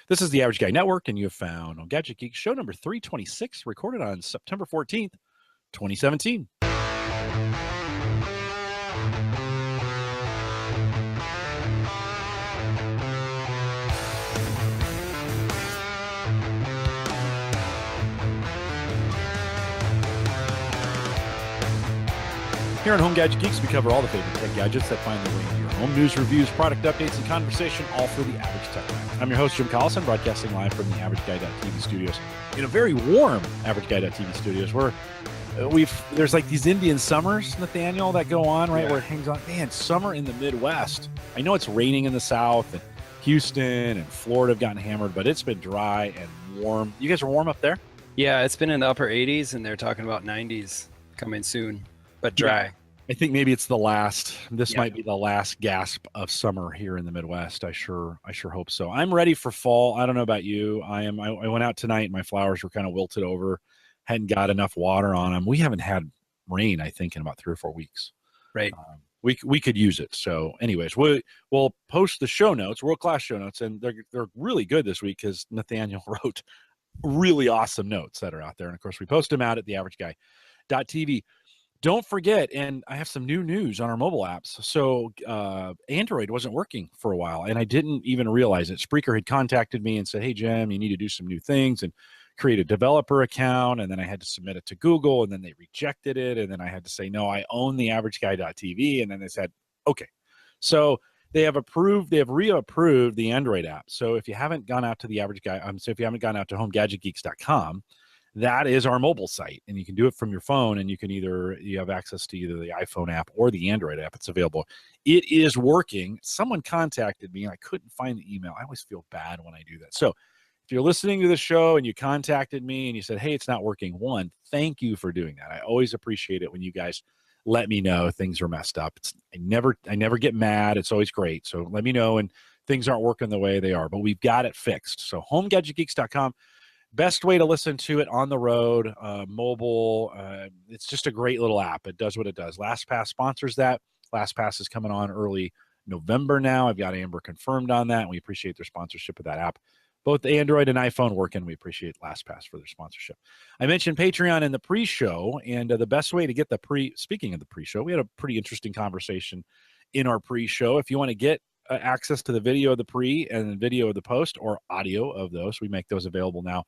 This is the Average Guy Network, and you have found Home Gadget Geeks show number 326, recorded on September 14th, 2017. Here on Home Gadget Geeks, we cover all the favorite tech gadgets that find their way into your home. News, reviews, product updates, and conversation, all for the average tech guy. I'm your host, Jim Collison, broadcasting live from the AverageGuy.tv studios in a very warm AverageGuy.tv studios where there's like these Indian summers, Nathaniel, that go on, right, where it hangs on. Man, summer in the Midwest. I know it's raining in the South, and Houston and Florida have gotten hammered, but it's been dry and warm. You guys are warm up there? Yeah, it's been in the upper 80s, and they're talking about 90s coming soon. But dry. Yeah. I think maybe it's the last. This might be the last gasp of summer here in the Midwest. I sure hope so. I'm ready for fall. I don't know about you. I went out tonight. And my flowers were kind of wilted over. Hadn't got enough water on them. We haven't had rain, I think, in about 3 or 4 weeks. Right. We could use it. So, anyways, we'll post the show notes, world-class show notes, and they're really good this week because Nathaniel wrote really awesome notes that are out there, and of course, we post them out at theaverageguy.tv. Don't forget, and I have some new news on our mobile apps. So Android wasn't working for a while, and I didn't even realize it. Spreaker had contacted me and said, hey, Jim, you need to do some new things and create a developer account, and then I had to submit it to Google, and then they rejected it, and then I had to say, no, I own the AverageGuy.tv, and then they said, okay. So they have reapproved the Android app. So if you haven't gone out to the Average Guy, so if you haven't gone out to homegadgetgeeks.com, that is our mobile site, and you can do it from your phone, and you have access to either the iPhone app or the Android app. It's available. It is working. Someone contacted me, and I couldn't find the email. I always feel bad when I do that. So if you're listening to the show and you contacted me and you said, hey, it's not working, one, thank you for doing that. I always appreciate it when you guys let me know things are messed up. I never get mad. It's always great. So let me know when things aren't working the way they are, but we've got it fixed. So homegadgetgeeks.com. Best way to listen to it on the road, mobile. It's just a great little app. It does what it does. LastPass sponsors that. LastPass is coming on early November now. I've got Amber confirmed on that, and we appreciate their sponsorship of that app. Both Android and iPhone work, and we appreciate LastPass for their sponsorship. I mentioned Patreon in the pre-show, and the best way to get speaking of the pre-show, we had a pretty interesting conversation in our pre-show. If you want to get access to the video of the pre and the video of the post or audio of those, we make those available now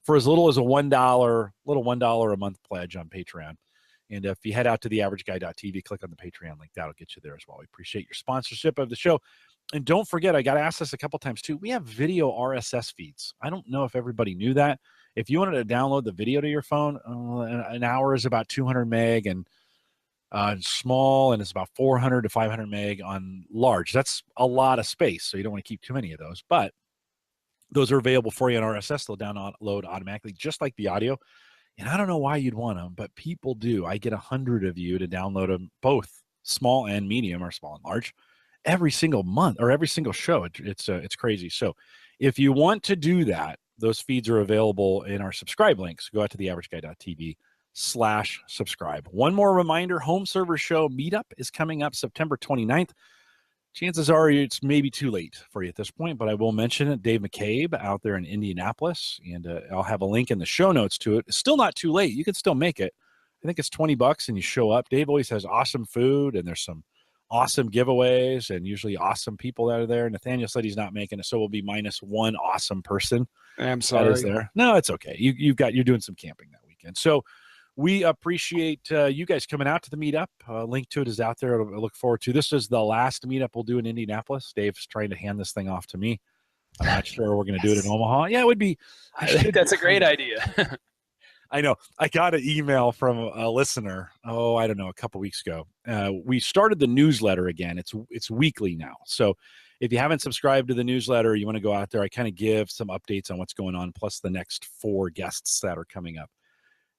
for as little as a $1 a month pledge on Patreon. And if you head out to theaverageguy.tv, click on the Patreon link, that'll get you there as well. We appreciate your sponsorship of the show. And don't forget, I got asked this a couple times too, we have video RSS feeds. I don't know if everybody knew that. If you wanted to download the video to your phone, an hour is about 200 meg, and small, and it's about 400 to 500 meg on large. That's a lot of space, so you don't want to keep too many of those. But those are available for you on RSS. They'll download automatically, just like the audio. And I don't know why you'd want them, but people do. I get 100 of you to download them, both small and medium, or small and large, every single month or every single show. It's crazy. So if you want to do that, those feeds are available in our subscribe links. Go out to theaverageguy.tv/subscribe. One more reminder, Home Server Show Meetup is coming up September 29th. Chances are it's maybe too late for you at this point, but I will mention it. Dave McCabe out there in Indianapolis, and I'll have a link in the show notes to it. It's still not too late. You can still make it. I think it's $20 and you show up. Dave always has awesome food, and there's some awesome giveaways and usually awesome people that are there. Nathaniel said he's not making it, so we'll be minus one awesome person. I'm sorry. That is there. No, it's okay. You're doing some camping that weekend. So we appreciate you guys coming out to the meetup. Link to it is out there. I look forward to. This is the last meetup we'll do in Indianapolis. Dave's trying to hand this thing off to me. I'm not sure we're going to do it in Omaha. Yeah, it would be. I think that's a great idea. I know. I got an email from a listener, I don't know, a couple weeks ago. We started the newsletter again. It's weekly now. So if you haven't subscribed to the newsletter, you want to go out there. I kind of give some updates on what's going on, plus the next 4 guests that are coming up.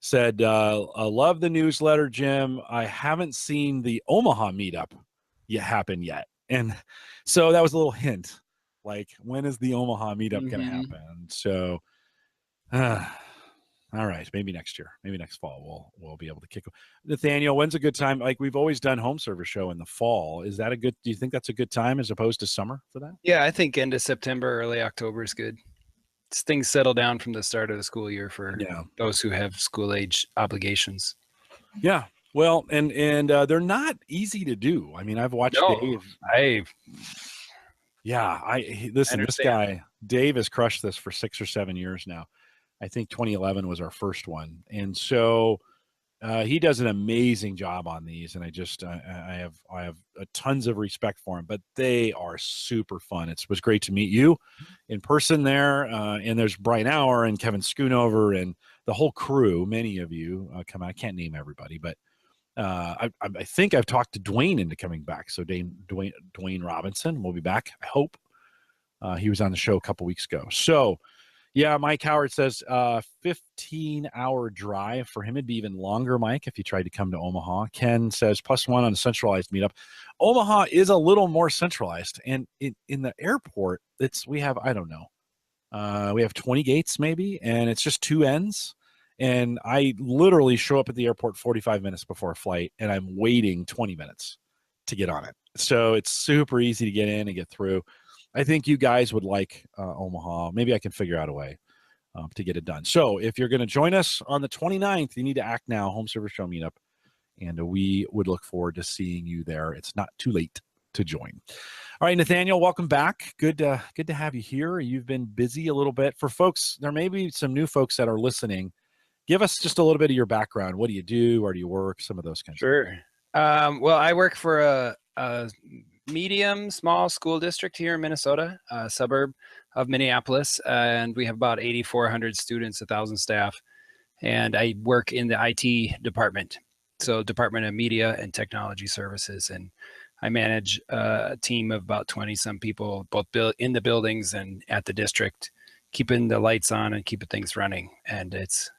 Said, I love the newsletter, Jim. I haven't seen the Omaha meetup happen yet. And so that was a little hint. Like, when is the Omaha meetup going to happen? So, all right, maybe next year, maybe next fall, we'll be able to kick. Nathaniel, when's a good time? Like, we've always done Home Server Show in the fall. Is that do you think that's a good time as opposed to summer for that? Yeah, I think end of September, early October is good. things settle down from the start of the school year for Yeah. those who have school age obligations. Yeah. Well, and they're not easy to do. I mean, I've watched No, Dave. I Yeah, listen, this understand. guy, Dave, has crushed this for 6 or 7 years now. I think 2011 was our first one. And so he does an amazing job on these, and I have tons of respect for him. But they are super fun. It was great to meet you in person there, and there's Brian Auer and Kevin Schoonover and the whole crew. Many of you come out. I can't name everybody, but I think I've talked to Dwayne into coming back. So Dwayne Robinson will be back. I hope. He was on the show a couple weeks ago. So. Yeah, Mike Howard says 15-hour drive. For him, it'd be even longer, Mike, if you tried to come to Omaha. Ken says +1 on a centralized meetup. Omaha is a little more centralized. And in the airport, we have 20 gates maybe, and it's just 2 ends. And I literally show up at the airport 45 minutes before a flight, and I'm waiting 20 minutes to get on it. So it's super easy to get in and get through. I think you guys would like Omaha. Maybe I can figure out a way to get it done. So if you're going to join us on the 29th, you need to act now, Home Server Show Meetup. And we would look forward to seeing you there. It's not too late to join. All right, Nathaniel, welcome back. Good to have you here. You've been busy a little bit. For folks, there may be some new folks that are listening. Give us just a little bit of your background. What do you do? Where do you work? Some of those kinds of things. Sure. Well, I work for a small school district here in Minnesota, a suburb of Minneapolis, and we have about 8,400 students, 1,000 staff, and I work in the IT department, so Department of Media and Technology Services, and I manage a team of about 20-some people, both in the buildings and at the district, keeping the lights on and keeping things running, and it's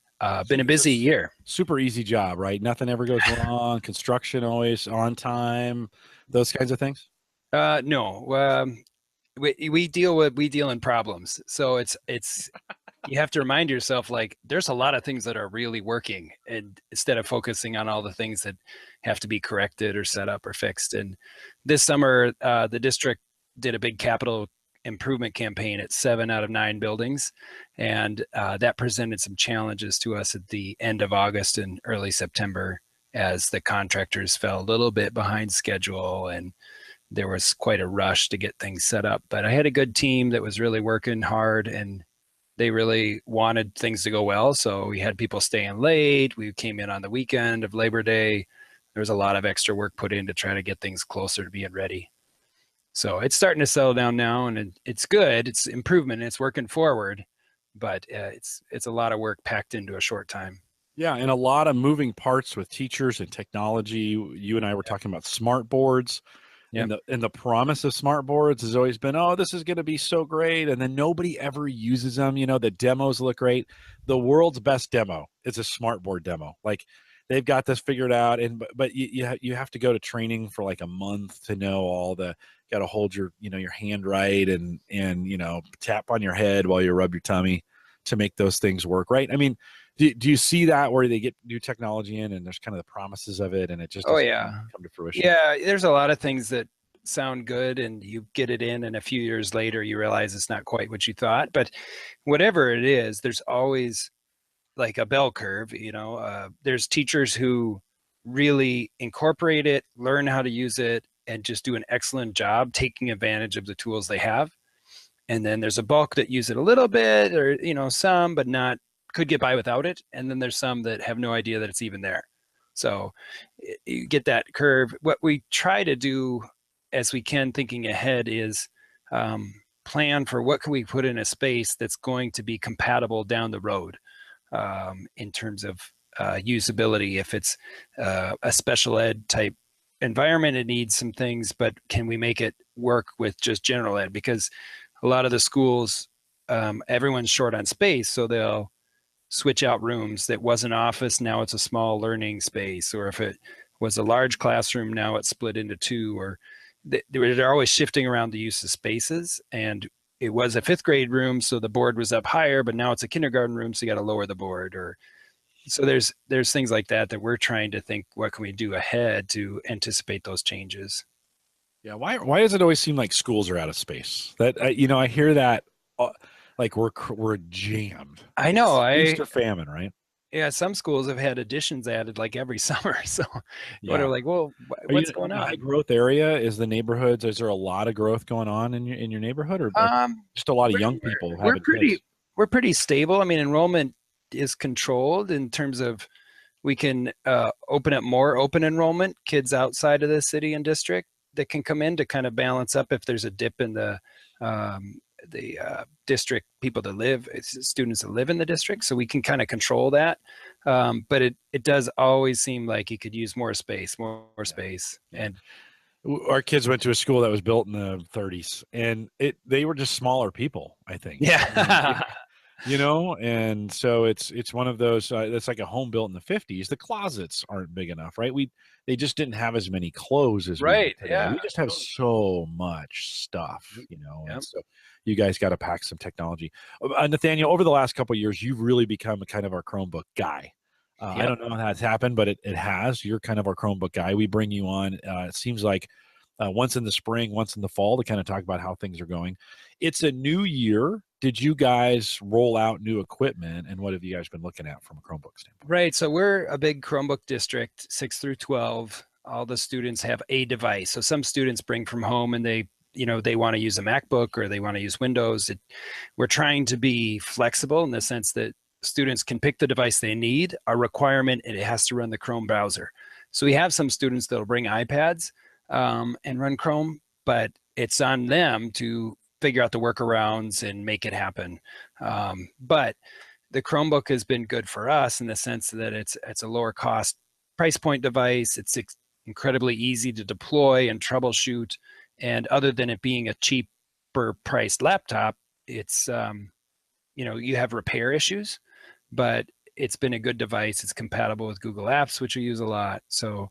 been a busy year. Super easy job, right? Nothing ever goes wrong. Construction always on time. Those kinds of things. No, we deal in problems. So it's you have to remind yourself, like, there's a lot of things that are really working, and instead of focusing on all the things that have to be corrected or set up or fixed. And this summer, the district did a big capital improvement campaign at 7 out of 9 buildings, and that presented some challenges to us at the end of August and early September, as the contractors fell a little bit behind schedule, and there was quite a rush to get things set up. But I had a good team that was really working hard, and they really wanted things to go well. So we had people staying late. We came in on the weekend of Labor Day. There was a lot of extra work put in to try to get things closer to being ready. So it's starting to settle down now, and it's good. It's improvement. It's working forward, but it's a lot of work packed into a short time. Yeah, and a lot of moving parts with teachers and technology. You and I were talking about smart boards. Yep. And the promise of smart boards has always been, oh, this is going to be so great. And then nobody ever uses them. You know, the demos look great. The world's best demo is a smart board demo. Like, they've got this figured out. But you have to go to training for like a month to know all the, got to hold your hand right and tap on your head while you rub your tummy to make those things work right. I mean, do you see that where they get new technology in and there's kind of the promises of it and it just doesn't come to fruition? Yeah, there's a lot of things that sound good and you get it in, and a few years later you realize it's not quite what you thought. But whatever it is, there's always like a bell curve. There's teachers who really incorporate it, learn how to use it, and just do an excellent job taking advantage of the tools they have. And then there's a bulk that use it a little bit, or some, but not, could get by without it. And then there's some that have no idea that it's even there. So you get that curve. What we try to do as we can, thinking ahead, is plan for what can we put in a space that's going to be compatible down the road in terms of usability. If it's a special ed type environment, it needs some things, but can we make it work with just general ed? Because a lot of the schools, everyone's short on space, so they'll switch out rooms. That was an office, now it's a small learning space. Or if it was a large classroom, now it's split into 2. Or they're always shifting around the use of spaces. And it was a 5th grade room, so the board was up higher, but now it's a kindergarten room, so you got to lower the board. Or so there's things like that we're trying to think, what can we do ahead to anticipate those changes? Yeah, why does it always seem like schools are out of space? That I hear that like we're jammed. I know. Feast or famine, right? Yeah, some schools have had additions added like every summer. So what Yeah. are like, well, Are you what's going in a high on? growth area? Is the neighborhoods? Is there a lot of growth going on in your neighborhood, or just a lot of We're, young people we're having pretty kids? we're pretty stable. I mean, enrollment is controlled in terms of we can open up more open enrollment, kids outside of the city and district that can come in to kind of balance up if there's a dip in um, the district people that live, students that live in the district. So we can kind of control that. But it does always seem like you could use more space, more Yeah. space. Yeah. And Our kids went to a school that was built in the 30s, and they were just smaller people, I think. yeah, And so it's one of those that's like a home built in the 50s. The closets aren't big enough, right? They just didn't have as many clothes as we have right. today. Yeah. We just have so much stuff, and Yep. so you guys got to pack some technology. Nathaniel, over the last couple of years, you've really become a kind of our Chromebook guy. I Yep. don't know how that's happened, but it has. You're kind of our Chromebook guy. We bring you on. It seems like once in the spring, once in the fall to kind of talk about how things are going. It's a new year. Did you guys roll out new equipment, and what have you guys been looking at from a Chromebook standpoint? Right. So we're a big Chromebook district, 6 through 12. All the students have a device. So some students bring from home and they want to use a MacBook or they want to use Windows. We're trying to be flexible in the sense that students can pick the device they need. Our requirement, it has to run the Chrome browser. So we have some students that'll bring iPads and run Chrome, but it's on them to figure out the workarounds and make it happen. But the Chromebook has been good for us in the sense that it's a lower cost price point device. It's incredibly easy to deploy and troubleshoot. And other than it being a cheaper priced laptop, it's you have repair issues, but it's been a good device. It's compatible with Google Apps, which we use a lot. So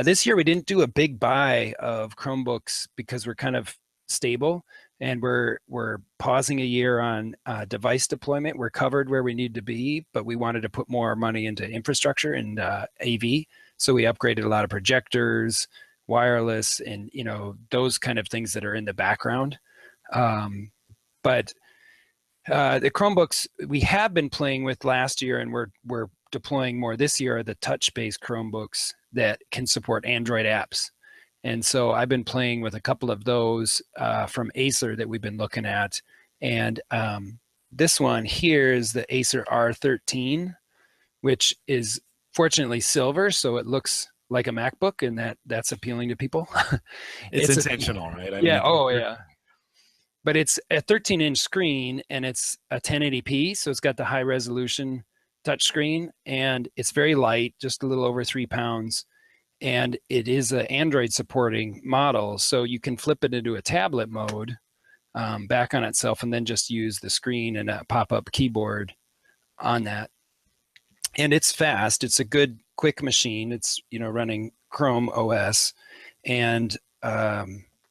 this year we didn't do a big buy of Chromebooks because we're kind of stable and we're pausing a year on device deployment. We're covered where we need to be, but we wanted to put more money into infrastructure and AV. So we upgraded a lot of projectors, wireless, and those kind of things that are in the background. But the Chromebooks we have been playing with last year and we're deploying more this year are the touch-based Chromebooks that can support Android apps. And so I've been playing with a couple of those from Acer that we've been looking at. And this one here is the Acer R13, which is fortunately silver, so it looks like a MacBook, and that's appealing to people. It's intentional, right? I Yeah. mean, Oh, yeah. But it's a 13-inch screen and it's a 1080p, so it's got the high resolution touchscreen, and it's very light, just a little over 3 pounds. And it is an Android supporting model, so you can flip it into a tablet mode back on itself and then just use the screen and a pop-up keyboard on that. And it's fast. It's a good, quick machine. It's running Chrome OS, and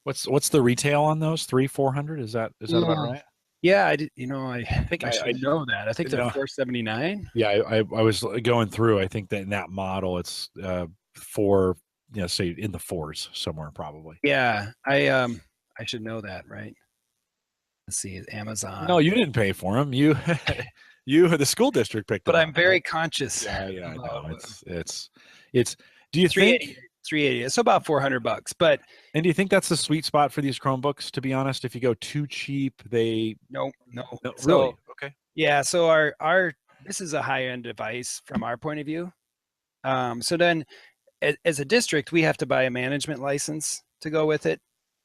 what's the retail on those? 300-400? Is that about right? yeah, I did. I think I should know that. I think they're no. 479. Yeah, I was going through. I think that in that model, it's for say in the fours somewhere probably. Yeah, I should know that, right? Let's see, Amazon. No, you didn't pay for them. You the school district picked them But up. I'm very conscious. Yeah, I know. It's. Do you think 380? So about $400. But do you think that's the sweet spot for these Chromebooks? To be honest, if you go too cheap, no. No, So, really? Okay. yeah. So our this is a high end device from our point of view. So then, as a district, we have to buy a management license to go with it,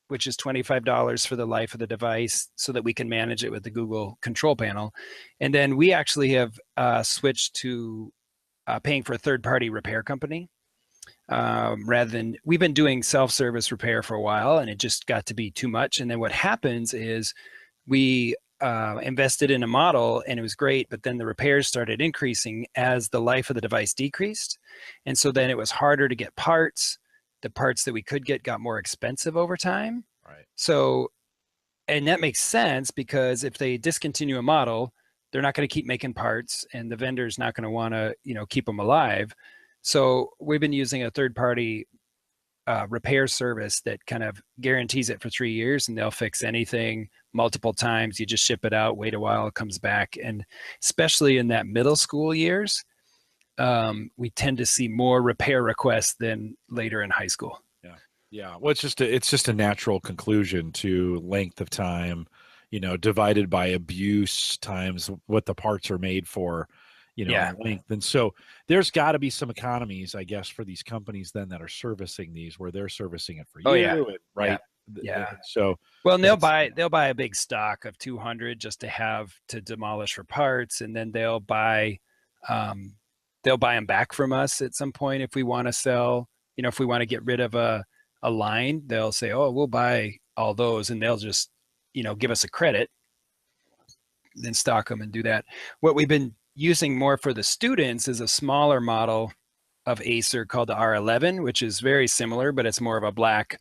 which is $25 for the life of the device so that we can manage it with the Google control panel. And then we actually have switched to paying for a third-party repair company rather than we've been doing self-service repair for a while, and it just got to be too much. And then what happens is we invested in a model and it was great, but then the repairs started increasing as the life of the device decreased. And so then it was harder to get parts. The parts that we could get got more expensive over time. Right. So, and that makes sense because if they discontinue a model, they're not going to keep making parts and the vendor's not going to want to, keep them alive. So we've been using a third-party repair service that kind of guarantees it for 3 years, and they'll fix anything multiple times. You just ship it out, wait a while, it comes back. And especially in that middle school years, we tend to see more repair requests than later in high school. Yeah. Well, it's just a natural conclusion to length of time, divided by abuse times what the parts are made for, Yeah. length. And so there's got to be some economies, I guess, for these companies then that are servicing these, where they're servicing it for Oh, you, yeah. right? Yeah. So well, and they'll buy a big stock of 200 just to have to demolish for parts, and then they'll buy them back from us at some point if we want to sell. If we want to get rid of a line, they'll say, "Oh, we'll buy all those," and they'll just give us a credit, then stock them and do that. What we've been using more for the students is a smaller model of Acer called the R11, which is very similar, but it's more of a black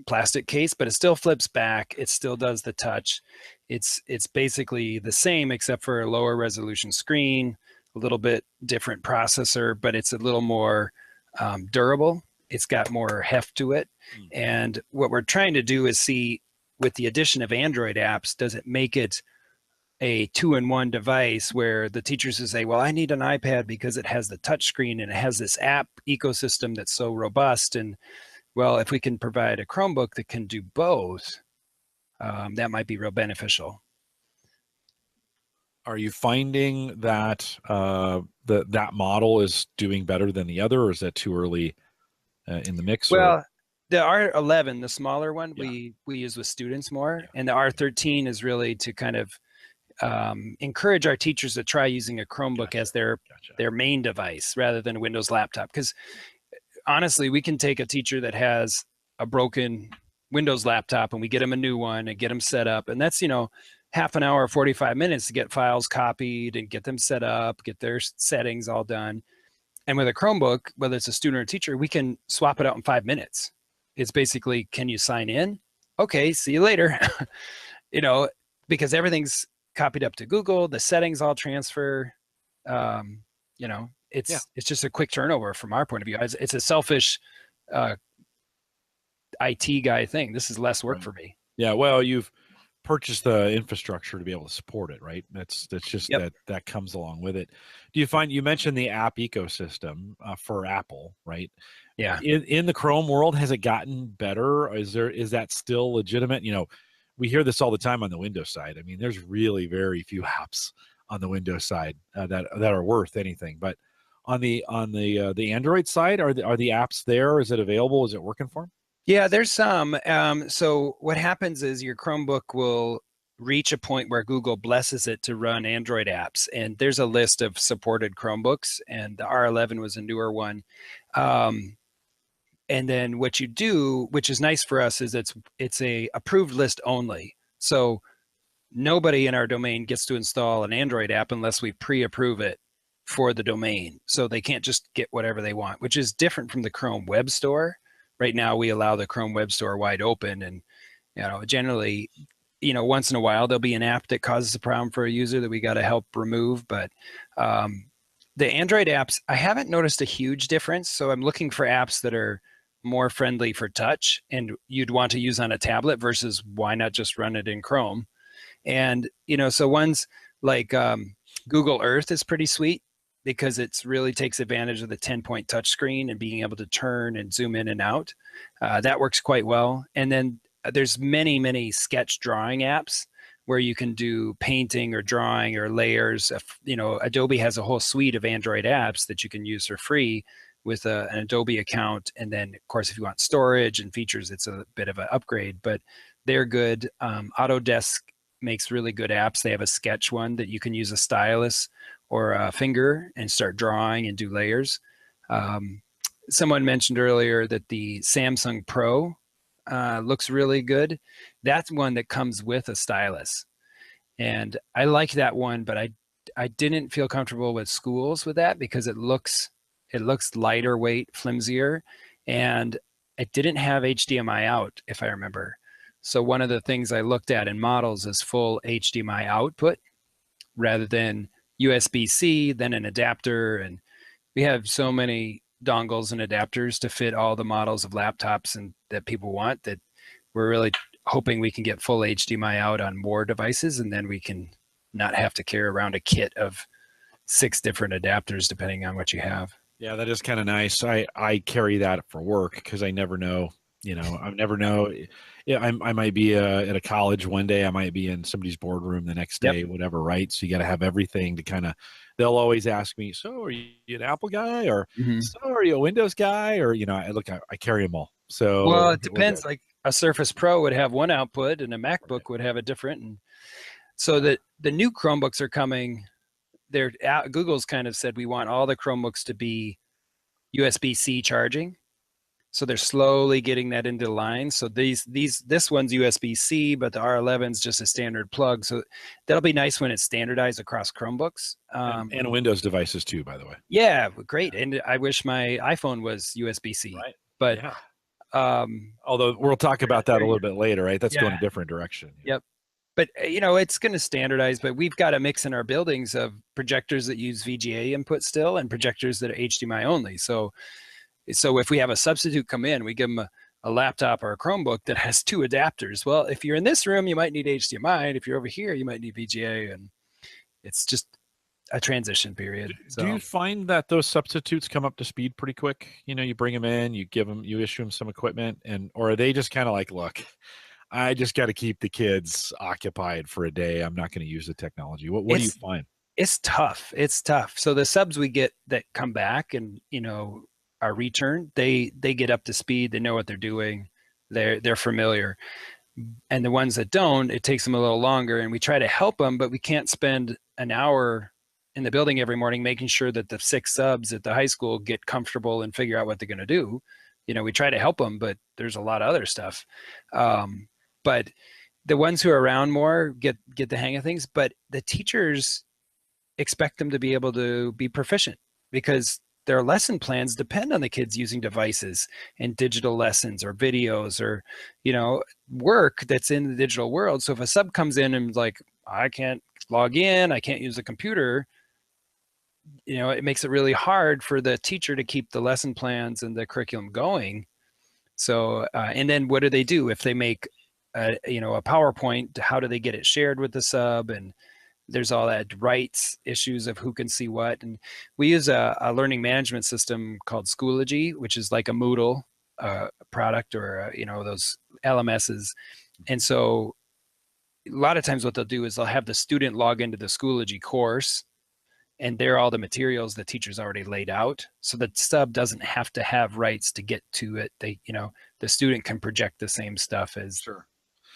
plastic case, but it still flips back. It still does the touch. It's basically the same except for a lower resolution screen, a little bit different processor, but it's a little more durable. It's got more heft to it. And what we're trying to do is see, with the addition of Android apps, does it make it a 2-in-1 device where the teachers will say, well, I need an iPad because it has the touch screen and it has this app ecosystem that's so robust. And well, if we can provide a Chromebook that can do both, that might be real beneficial. Are you finding that that model is doing better than the other, or is that too early in the mix? Well, the R11, the smaller one, we use with students more, and the R13 is really to kind of encourage our teachers to try using a Chromebook as their main device rather than a Windows laptop. Because honestly, we can take a teacher that has a broken Windows laptop and we get them a new one and get them set up, and that's half an hour, 45 minutes to get files copied and get them set up, get their settings all done. And with a Chromebook, whether it's a student or a teacher, we can swap it out in 5 minutes. It's basically, can you sign in? Okay, see you later. Because everything's copied up to Google, the settings all transfer. It's just a quick turnover from our point of view. It's a selfish IT guy thing. This is less work for me. Yeah, well, you've purchased the infrastructure to be able to support it, right? That's just that comes along with it. Do you find, you mentioned the app ecosystem for Apple, right? Yeah. In the Chrome world, has it gotten better? Is that still legitimate? We hear this all the time on the Windows side. I mean, there's really very few apps on the Windows side that are worth anything. But on the Android side, are the apps there? Is it available? Is it working for them? Yeah, there's some. So what happens is your Chromebook will reach a point where Google blesses it to run Android apps. And there's a list of supported Chromebooks, and the R11 was a newer one. And then what you do, which is nice for us, is it's a approved list only. So nobody in our domain gets to install an Android app unless we pre-approve it for the domain. So they can't just get whatever they want, which is different from the Chrome Web Store. Right now, we allow the Chrome Web Store wide open, and generally, once in a while there'll be an app that causes a problem for a user that we got to help remove. But the Android apps, I haven't noticed a huge difference. So I'm looking for apps that are more friendly for touch and you'd want to use on a tablet versus why not just run it in Chrome. And so ones like Google Earth is pretty sweet, because it really takes advantage of the 10-point touchscreen and being able to turn and zoom in and out. That works quite well. And then there's many, many sketch drawing apps where you can do painting or drawing or layers. Adobe has a whole suite of Android apps that you can use for free with an Adobe account. And then, of course, if you want storage and features, it's a bit of an upgrade, but they're good. Autodesk makes really good apps. They have a sketch one that you can use a stylus or a finger and start drawing and do layers. Someone mentioned earlier that the Samsung Pro looks really good. That's one that comes with a stylus. And I like that one, but I didn't feel comfortable with schools with that because it looks lighter weight, flimsier, and it didn't have HDMI out, if I remember. So one of the things I looked at in models is full HDMI output rather than USB-C, then an adapter. And we have so many dongles and adapters to fit all the models of laptops and that people want, that we're really hoping we can get full HDMI out on more devices, and then we can not have to carry around a kit of 6 different adapters depending on what you have. Yeah, that is kind of nice. I carry that for work because I never know. I never know. Yeah, I might be at a college one day. I might be in somebody's boardroom the next day, whatever, right? So you got to have everything to kind of. They'll always ask me, "So are you an Apple guy, or so are you a Windows guy?" Or I carry them all. So well, it depends. Like a Surface Pro would have one output, and a MacBook would have a different. And so the new Chromebooks are coming. Google's kind of said we want all the Chromebooks to be USB-C charging. So they're slowly getting that into line. So this one's USB-C, but the R11 is just a standard plug. So that'll be nice when it's standardized across Chromebooks. And Windows devices too, by the way. Yeah, great. And I wish my iPhone was USB-C. Right. But although we'll talk about that a little bit later, right? That's going a different direction. Yep. But it's going to standardize. But we've got a mix in our buildings of projectors that use VGA input still, and projectors that are HDMI only. So if we have a substitute come in, we give them a laptop or a Chromebook that has 2 adapters. Well, if you're in this room, you might need HDMI, and if you're over here, you might need VGA, and it's just a transition period. Do you find that those substitutes come up to speed pretty quick? You bring them in, you issue them some equipment, or are they just kind of like, look, I just got to keep the kids occupied for a day. I'm not going to use the technology. What do you find? It's tough. It's tough. So the subs we get that come back and, our return, they get up to speed. They know what they're doing. They're familiar. And the ones that don't, it takes them a little longer, and we try to help them, but we can't spend an hour in the building every morning making sure that the 6 subs at the high school get comfortable and figure out what they're going to do. We try to help them, but there's a lot of other stuff. But the ones who are around more get the hang of things, but the teachers expect them to be able to be proficient, because their lesson plans depend on the kids using devices and digital lessons or videos or, work that's in the digital world. So if a sub comes in and like, I can't log in, I can't use the computer, it makes it really hard for the teacher to keep the lesson plans and the curriculum going. So, and then what do they do if they make a PowerPoint? How do they get it shared with the sub? And there's all that rights issues of who can see what. And we use a learning management system called Schoology, which is like a Moodle product, or those LMSs. And so a lot of times what they'll do is they'll have the student log into the Schoology course, and there are all the materials the teacher's already laid out. So the sub doesn't have to have rights to get to it. The student can project the same stuff as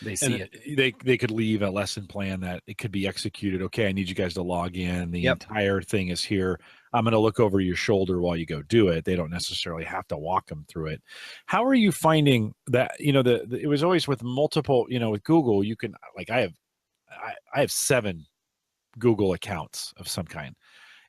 they see it. They could leave a lesson plan that it could be executed. Okay, I need you guys to log in. The entire thing is here. I'm going to look over your shoulder while you go do it. They don't necessarily have to walk them through it. How are you finding that? It was always with multiple. With Google, you can I have 7 Google accounts of some kind,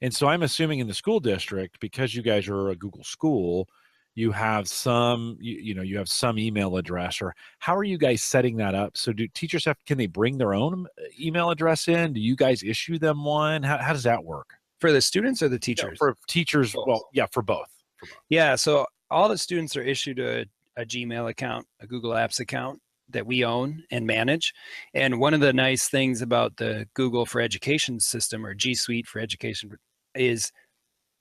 and so I'm assuming in the school district, because you guys are a Google school, you have some you have some email address, or how are you guys setting that up? So do teachers can they bring their own email address in? Do you guys issue them one? How does that work for the students or the teachers? For teachers, well, for both. Yeah, so all the students are issued a Gmail account, a Google Apps account that we own and manage. And one of the nice things about the Google for Education system, or G Suite for Education, is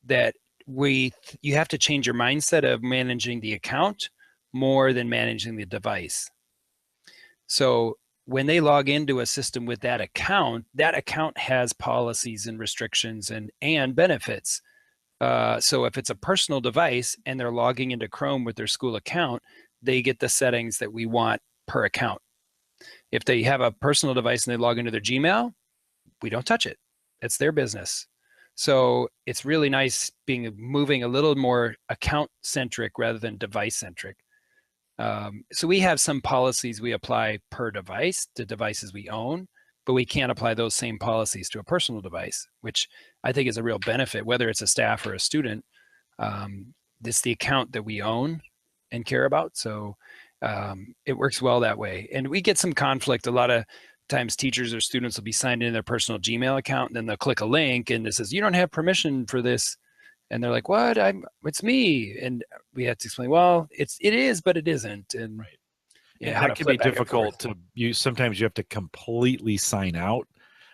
that you have to change your mindset of managing the account more than managing the device. So when they log into a system with that account has policies and restrictions and benefits. So if it's a personal device and they're logging into Chrome with their school account, they get the settings that we want per account. If they have a personal device and they log into their Gmail, we don't touch it. It's their business. So it's really nice moving a little more account centric rather than device centric. So we have some policies we apply per device to devices we own, but we can't apply those same policies to a personal device, which I think is a real benefit, whether it's a staff or a student. It's the account that we own and care about. So it works well that way. And we get some conflict. A lot of times teachers or students will be signed in their personal Gmail account, and then they'll click a link and it says, you don't have permission for this. And they're like, what? It's me. And we had to explain, well, it is, but it isn't. And Right. yeah, And how to that can be flip back and forth. difficult to use. Sometimes you have to completely sign out.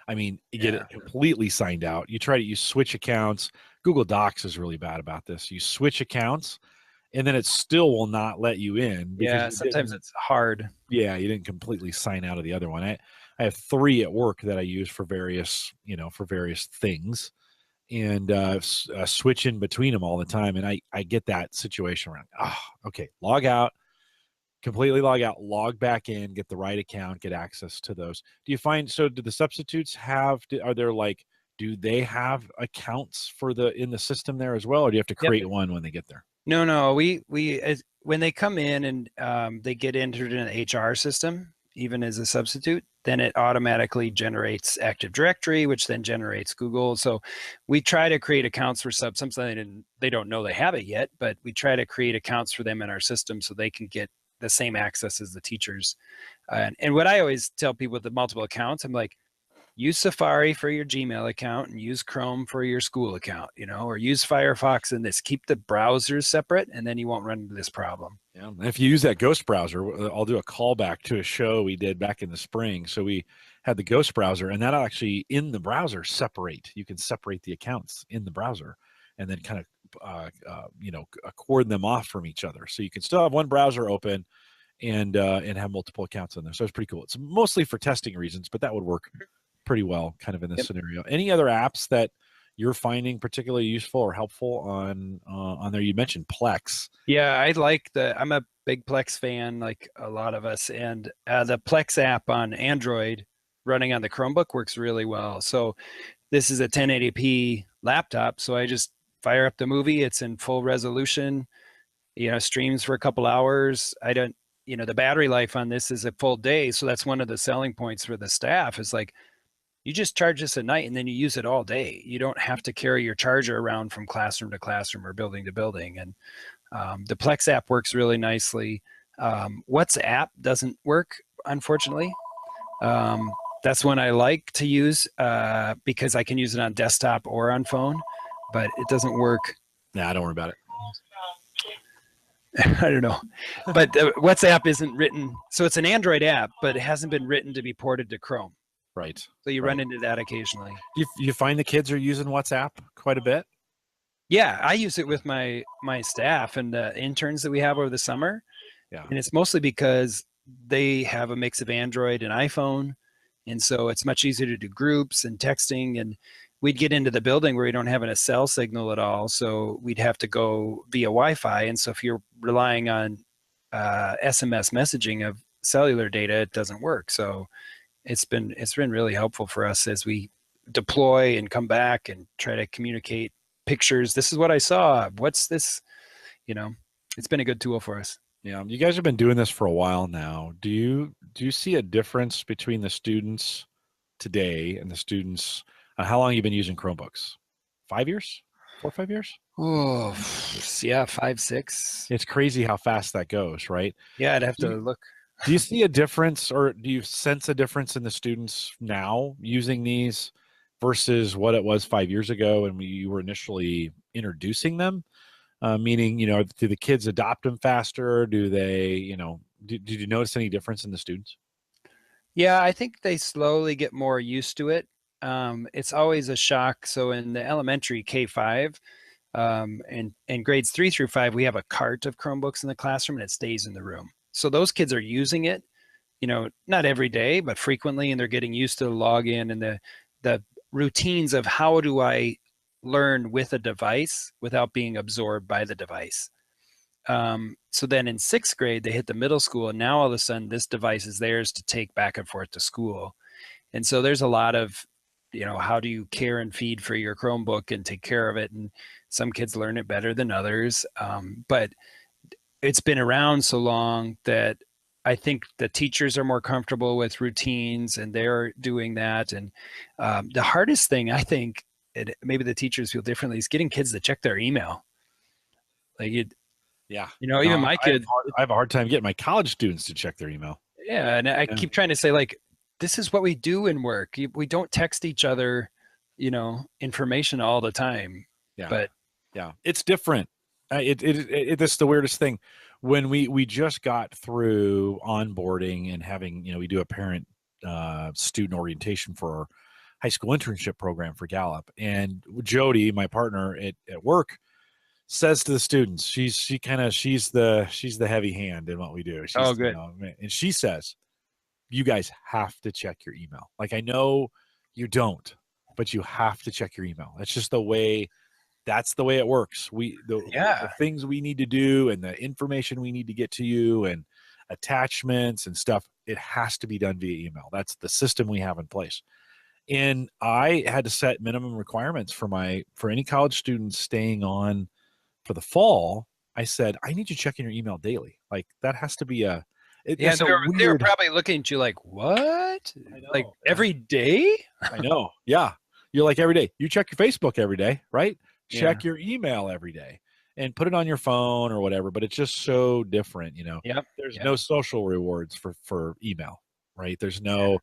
I mean, you get Yeah. it completely signed out. You switch accounts. Google Docs is really bad about this. You switch accounts and then it still will not let you in because Yeah, sometimes it's hard. you didn't completely sign out of the other one. I have 3 at work that I use for various, for various things, and switch in between them all the time. And I get that situation around. Okay, log out, completely log out, log back in, get the right account, get access to those. Do you find, so do the substitutes are there like, do they have accounts in the system there as well, or do you have to Yep. create one when they get there? No, when they come in and they get entered in an HR system, even as a substitute, then it automatically generates Active Directory, which then generates Google. So we try to create accounts for something, and they don't know they have it yet, but we try to create accounts for them in our system so they can get the same access as the teachers. And what I always tell people with the multiple accounts, I'm like, use Safari for your Gmail account and use Chrome for your school account, or use Firefox in this. Keep the browsers separate, and then you won't run into this problem. Yeah, if you use that Ghost browser, I'll do a callback to a show we did back in the spring. So we had the Ghost browser, and that actually in the browser separate. You can separate the accounts in the browser, and then kind of accord them off from each other. So you can still have one browser open and have multiple accounts in there. So it's pretty cool. It's mostly for testing reasons, but that would work pretty well kind of in this scenario. Any other apps that you're finding particularly useful or helpful on there? You mentioned Plex. Yeah, I'm a big Plex fan, like a lot of us, and the Plex app on Android running on the Chromebook works really well. So this is a 1080p laptop, so I just fire up the movie. It's in full resolution, streams for a couple hours. The battery life on this is a full day, so that's one of the selling points for the staff is like, you just charge this at night and then you use it all day. You don't have to carry your charger around from classroom to classroom or building to building. And the Plex app works really nicely. WhatsApp doesn't work, unfortunately. That's one I like to use because I can use it on desktop or on phone, but it doesn't work. Nah, don't worry about it. I don't know. But WhatsApp isn't written. So it's an Android app, but it hasn't been written to be ported to Chrome. Right. So you run into that occasionally. Do you find the kids are using WhatsApp quite a bit? Yeah, I use it with my staff and the interns that we have over the summer. Yeah. And it's mostly because they have a mix of Android and iPhone. And so it's much easier to do groups and texting. And we'd get into the building where we don't have a cell signal at all. So we'd have to go via Wi-Fi. And so if you're relying on SMS messaging of cellular data, it doesn't work. So it's been really helpful for us as we deploy and come back and try to communicate pictures. This is what I saw. What's this? It's been a good tool for us. Yeah, you guys have been doing this for a while now. Do you see a difference between the students today and the students? How long have you been using Chromebooks? 5 years? 4 or 5 years? Oh, yeah, 5, 6. It's crazy how fast that goes, right? Yeah, I'd have to look. Do you see a difference, or do you sense a difference in the students now using these versus what it was 5 years ago when you were initially introducing them? Meaning, do the kids adopt them faster? Do they, did you notice any difference in the students? Yeah, I think they slowly get more used to it. It's always a shock. So in the elementary K-5 and grades 3 through 5, we have a cart of Chromebooks in the classroom and it stays in the room. So those kids are using it, not every day, but frequently, and they're getting used to the login and the routines of how do I learn with a device without being absorbed by the device. So then in 6th grade, they hit the middle school, and now all of a sudden this device is theirs to take back and forth to school. And so there's a lot of, how do you care and feed for your Chromebook and take care of it? And some kids learn it better than others. But it's been around so long that I think the teachers are more comfortable with routines and they're doing that. And the hardest thing, I think, maybe the teachers feel differently, is getting kids to check their email. Yeah. Even my kid, I have a hard time getting my college students to check their email. Yeah. And I keep trying to say, this is what we do in work. We don't text each other, information all the time. Yeah. But Yeah, it's different. That's the weirdest thing. When we just got through onboarding and having, we do a parent student orientation for our high school internship program for Gallup, and Jody, my partner at work, says to the students, she's the heavy hand in what we do. Oh, good. And she says, you guys have to check your email. Like, I know you don't, but you have to check your email. That's just the way. That's the way it works. The things we need to do and the information we need to get to you and attachments and stuff, it has to be done via email. That's the system we have in place. And I had to set minimum requirements for any college students staying on for the fall. I said, I need you checking your email daily. Like, that has to be they were probably looking at you like, what? Like every day? I know. Yeah. You're like, every day. You check your Facebook every day, right? Check your email every day and put it on your phone or whatever, but it's just so different, There's no social rewards for email, right? There's no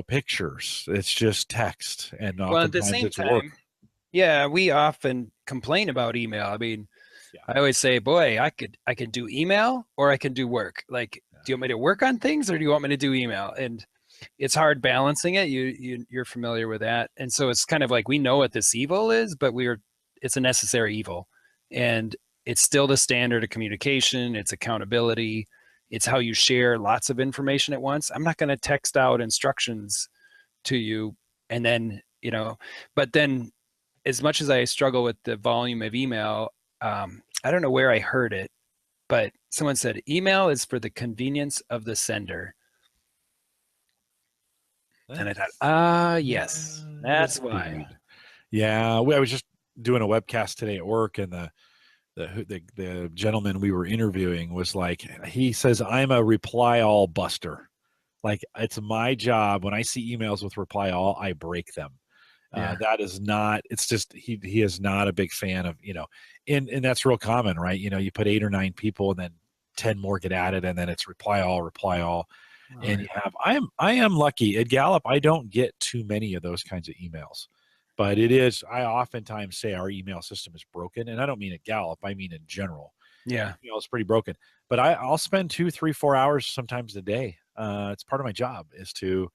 pictures. It's just text, and well, at the same it's time, work. Yeah, we often complain about email. I mean, I always say, boy, I could do email or I can do work. Like, do you want me to work on things or do you want me to do email? And it's hard balancing it. You're familiar with that. And so it's kind of like, we know what this evil is, but it's a necessary evil. And it's still the standard of communication. It's accountability. It's how you share lots of information at once. I'm not going to text out instructions to you and then, but then as much as I struggle with the volume of email, I don't know where I heard it, but someone said email is for the convenience of the sender. And I thought, yes, that's why. Yeah, I was just doing a webcast today at work, and the gentleman we were interviewing was like, he says, I'm a reply all buster. Like, it's my job when I see emails with reply all, I break them. That is not, it's just, he is not a big fan of, and that's real common, right? You put 8 or 9 people and then 10 more get added, and then it's reply all. And I am lucky at Gallup. I don't get too many of those kinds of emails, but I oftentimes say our email system is broken, and I don't mean at Gallup. I mean in general. Yeah. It's pretty broken, but I'll spend 2, 3, 4 hours sometimes a day. It's part of my job is to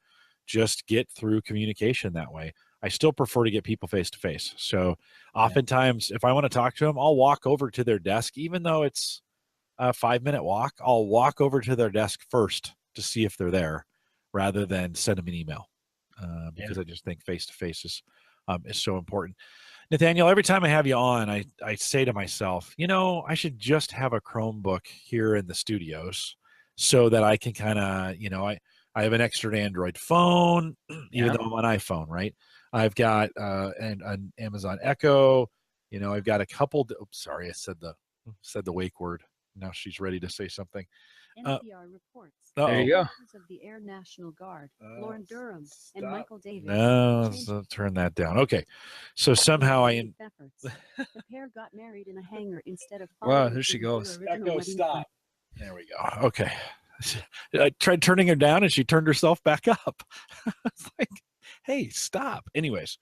just get through communication that way. I still prefer to get people face to face. So oftentimes if I want to talk to them, I'll walk over to their desk, even though it's a 5-minute walk. I'll walk over to their desk first to see if they're there rather than send them an email because I just think face to face is so important. Nathaniel, every time I have you on, I say to myself, I should just have a Chromebook here in the studios so that I can kind of, I have an extra Android phone, even though I'm on iPhone, right? I've got an Amazon Echo, I've got a couple. Oops, sorry, I said the wake word. Now she's ready to say something. NPR reports. There you go. Of the Air National Guard, Lauren Durham and Michael Davis. No, so turn that down. Okay, so somehow the pair got married in a hangar instead of. Wow, there she goes. Echo, stop. There we go. Okay, I tried turning her down, and she turned herself back up. It's like, hey, stop. Anyways,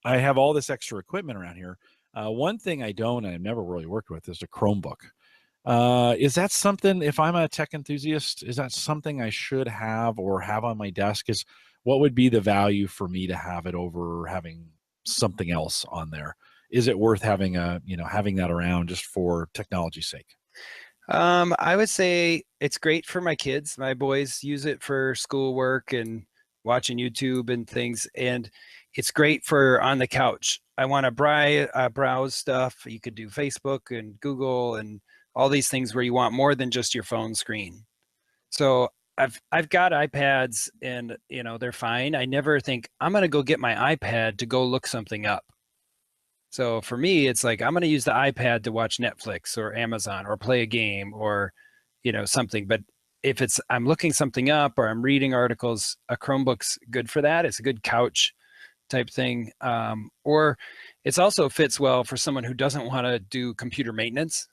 I have all this extra equipment around here. One thing I don't, and I've never really worked with, is a Chromebook. Is that something, if I'm a tech enthusiast, is that something I should have or have on my desk? What would be the value for me to have it over having something else on there? Is it worth having having that around just for technology's sake? I would say it's great for my kids. My boys use it for schoolwork and watching YouTube and things, and it's great for on the couch. I want to browse stuff. You could do Facebook and Google and all these things where you want more than just your phone screen. So I've got iPads, and they're fine. I never think I'm going to go get my iPad to go look something up. So for me, it's like I'm going to use the iPad to watch Netflix or Amazon or play a game or something. But if I'm looking something up or I'm reading articles, a Chromebook's good for that. It's a good couch type thing. Or it's also fits well for someone who doesn't want to do computer maintenance.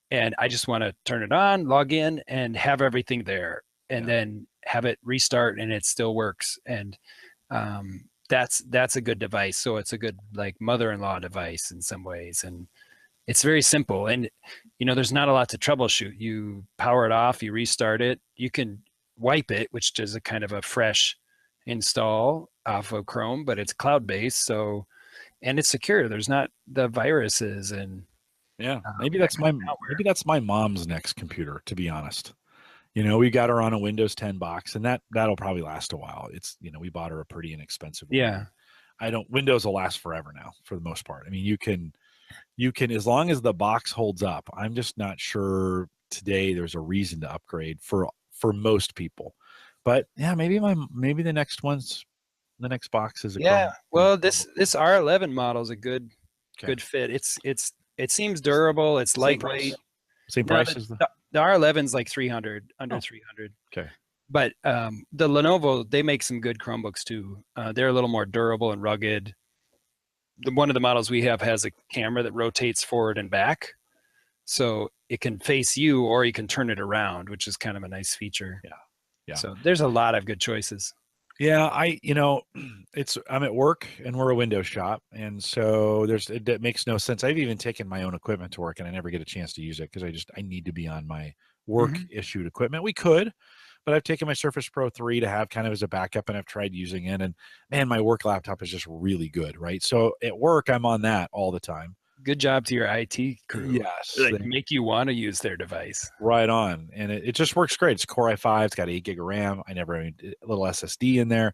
And I just want to turn it on, log in, and have everything there, and then have it restart, and it still works. And that's a good device. So it's a good like mother-in-law device in some ways, and it's very simple. And there's not a lot to troubleshoot. You power it off, you restart it, you can wipe it, which does a kind of a fresh install off of Chrome, but it's cloud-based, so and it's secure. There's not the viruses and yeah. Maybe that's my mom's next computer, to be honest. We got her on a Windows 10 box, and that'll probably last a while. It's we bought her a pretty inexpensive one. Yeah. Windows will last forever now for the most part. I mean, you can as long as the box holds up. I'm just not sure today there's a reason to upgrade for most people. But yeah, maybe the next box is a Chrome. Well, this R11 model is a good fit. It seems durable. It's lightweight. Same price as the R11's like 300, under 300. Okay. But the Lenovo, they make some good Chromebooks too. They're a little more durable and rugged. One of the models we have has a camera that rotates forward and back, so it can face you or you can turn it around, which is kind of a nice feature. Yeah. So there's a lot of good choices. Yeah, I'm at work and we're a Windows shop, and so it makes no sense. I've even taken my own equipment to work, and I never get a chance to use it because I need to be on my work issued equipment. We could, but I've taken my Surface Pro 3 to have kind of as a backup, and I've tried using it, and man, my work laptop is just really good, right? So at work, I'm on that all the time. Good job to your IT crew. Yes. Like, make you want to use their device. Right on. And it just works great. It's Core i5. It's got 8 gig of RAM. I never a little SSD in there.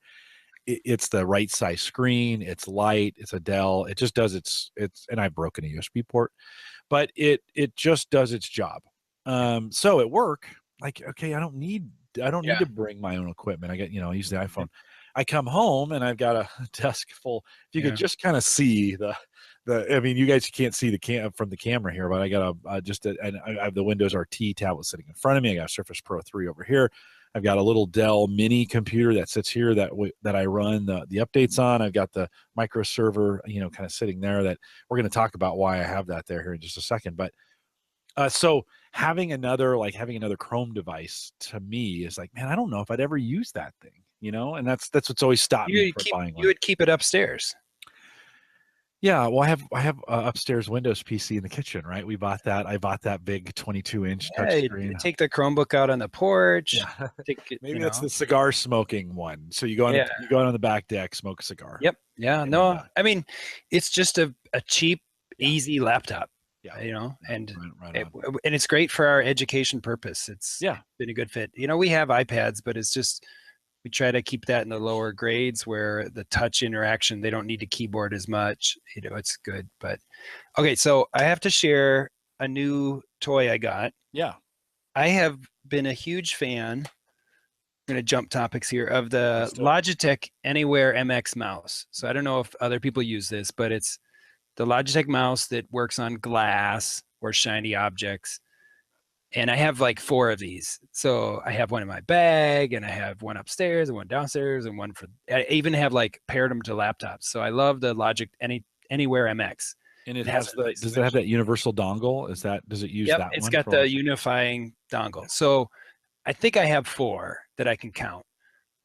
It's the right size screen. It's light. It's a Dell. It just does and I've broken a USB port, but it just does its job. So at work, like, okay, I don't need to bring my own equipment. I get, I use the iPhone. I come home and I've got a desk full. If you could just kind of see I mean, you guys can't see from the camera here, but I got I have the Windows RT tablet sitting in front of me. I got a Surface Pro 3 over here. I've got a little Dell mini computer that sits here that I run the updates on. I've got the micro server, kind of sitting there that we're going to talk about why I have that there here in just a second. But so having another Chrome device to me is like, man, I don't know if I'd ever use that thing, and that's what's always stopped me from buying one. You would keep it upstairs. Yeah, well, I have upstairs Windows PC in the kitchen, right? I bought that big 22-inch touchscreen. Take the Chromebook out on the porch. Yeah. Maybe that's the cigar smoking one. So you go on the back deck, smoke a cigar. Yep. Yeah. No, I mean, it's just a cheap, easy laptop. Yeah. And right and it's great for our education purpose. It's been a good fit. We have iPads, but it's just we try to keep that in the lower grades where the touch interaction, they don't need to keyboard as much. It's good. But okay, so I have to share a new toy I got. Yeah. I have been a huge fan. I'm going to jump topics here of the Logitech Anywhere MX mouse. So I don't know if other people use this, but it's the Logitech mouse that works on glass or shiny objects. And I have like 4 of these. So I have one in my bag, and I have one upstairs and one downstairs, and one I even have like paired them to laptops. So I love the Anywhere MX. And does it have that universal dongle? Does it use that one? It's got the unifying dongle. So I think I have 4 that I can count.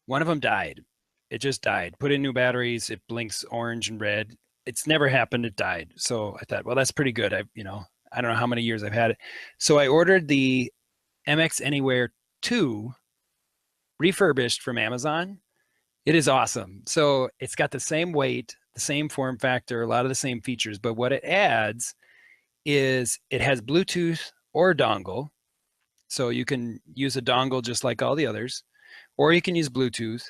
One of them died. It just died. Put in new batteries. It blinks orange and red. It's never happened. It died. So I thought, well, that's pretty good. I don't know how many years I've had it. So I ordered the MX Anywhere 2 refurbished from Amazon. It is awesome. So it's got the same weight, the same form factor, a lot of the same features, but what it adds is it has Bluetooth or dongle. So you can use a dongle just like all the others, or you can use Bluetooth,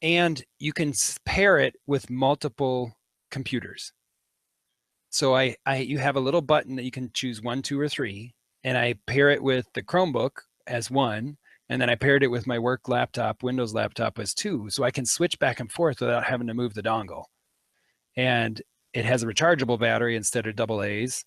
and you can pair it with multiple computers. So you have a little button that you can choose 1, 2, or 3, and I pair it with the Chromebook as 1, and then I paired it with my work laptop, Windows laptop, as 2, so I can switch back and forth without having to move the dongle. And it has a rechargeable battery instead of AA's,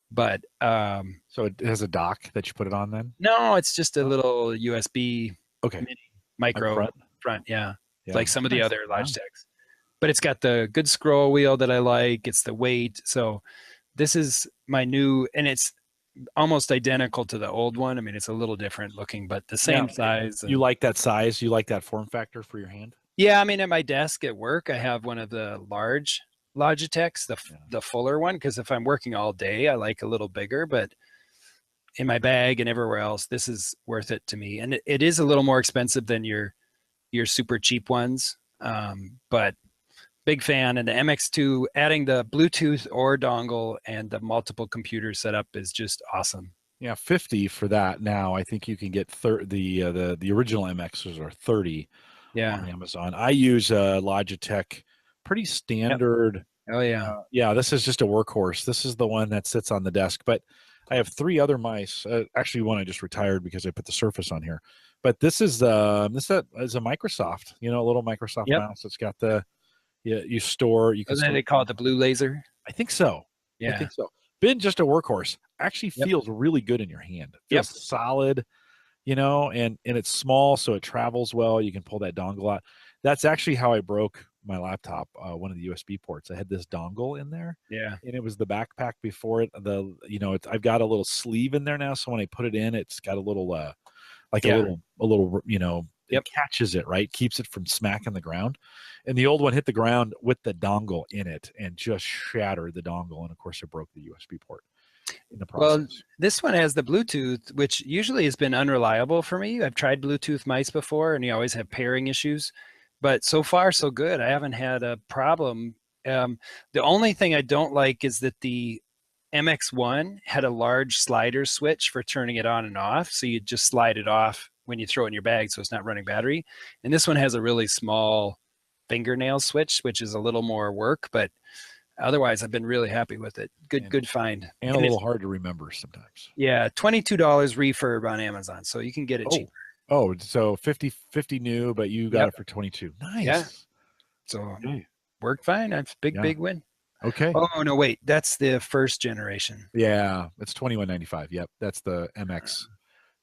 but so it has a dock that you put it on then? No, it's just a little USB mini micro front. Yeah, like some of the other Logitechs. But it's got the good scroll wheel that I like. It's the weight. So this is my new, and it's almost identical to the old one. I mean, it's a little different looking, but the same size. You like that size? You like that form factor for your hand? Yeah, I mean, at my desk at work, I have one of the large Logitechs, the fuller one, because if I'm working all day, I like a little bigger. But in my bag and everywhere else, this is worth it to me. And it is a little more expensive than your super cheap ones, but big fan. And the MX2, adding the Bluetooth or dongle and the multiple computer setup is just awesome. Yeah, 50 for that now. I think you can get the original MXs are 30 on Amazon. I use Logitech, pretty standard. Yep. Oh yeah. Yeah, this is just a workhorse. This is the one that sits on the desk, but I have 3 other mice. Actually, one I just retired because I put the Surface on here. But this is a Microsoft, a little Microsoft mouse. It's got you store. You can. They call it the blue laser. I think so. Yeah. I think so. Been just a workhorse. Actually feels really good in your hand. It feels solid, and it's small, so it travels well. You can pull that dongle out. That's actually how I broke my laptop, one of the USB ports. I had this dongle in there. Yeah. And it was the backpack before it. I've got a little sleeve in there now, so when I put it in, it's got a little a little it catches it, right? Keeps it from smacking the ground. And the old one hit the ground with the dongle in it and just shattered the dongle. And of course, it broke the USB port in the process. Well, this one has the Bluetooth, which usually has been unreliable for me. I've tried Bluetooth mice before, and you always have pairing issues. But so far, so good. I haven't had a problem. The only thing I don't like is that the MX1 had a large slider switch for turning it on and off. So you just slide it off when you throw it in your bag, so it's not running battery. And this one has a really small fingernail switch, which is a little more work, but otherwise I've been really happy with it. Good find. And a little hard to remember sometimes. Yeah, $22 refurb on Amazon, so you can get it cheaper. Oh, so 50 new, but you got it for 22. Nice. Yeah. So worked fine. That's big win. Okay. Oh no, wait, that's the first generation. Yeah, it's $21.95. Yep, that's the MX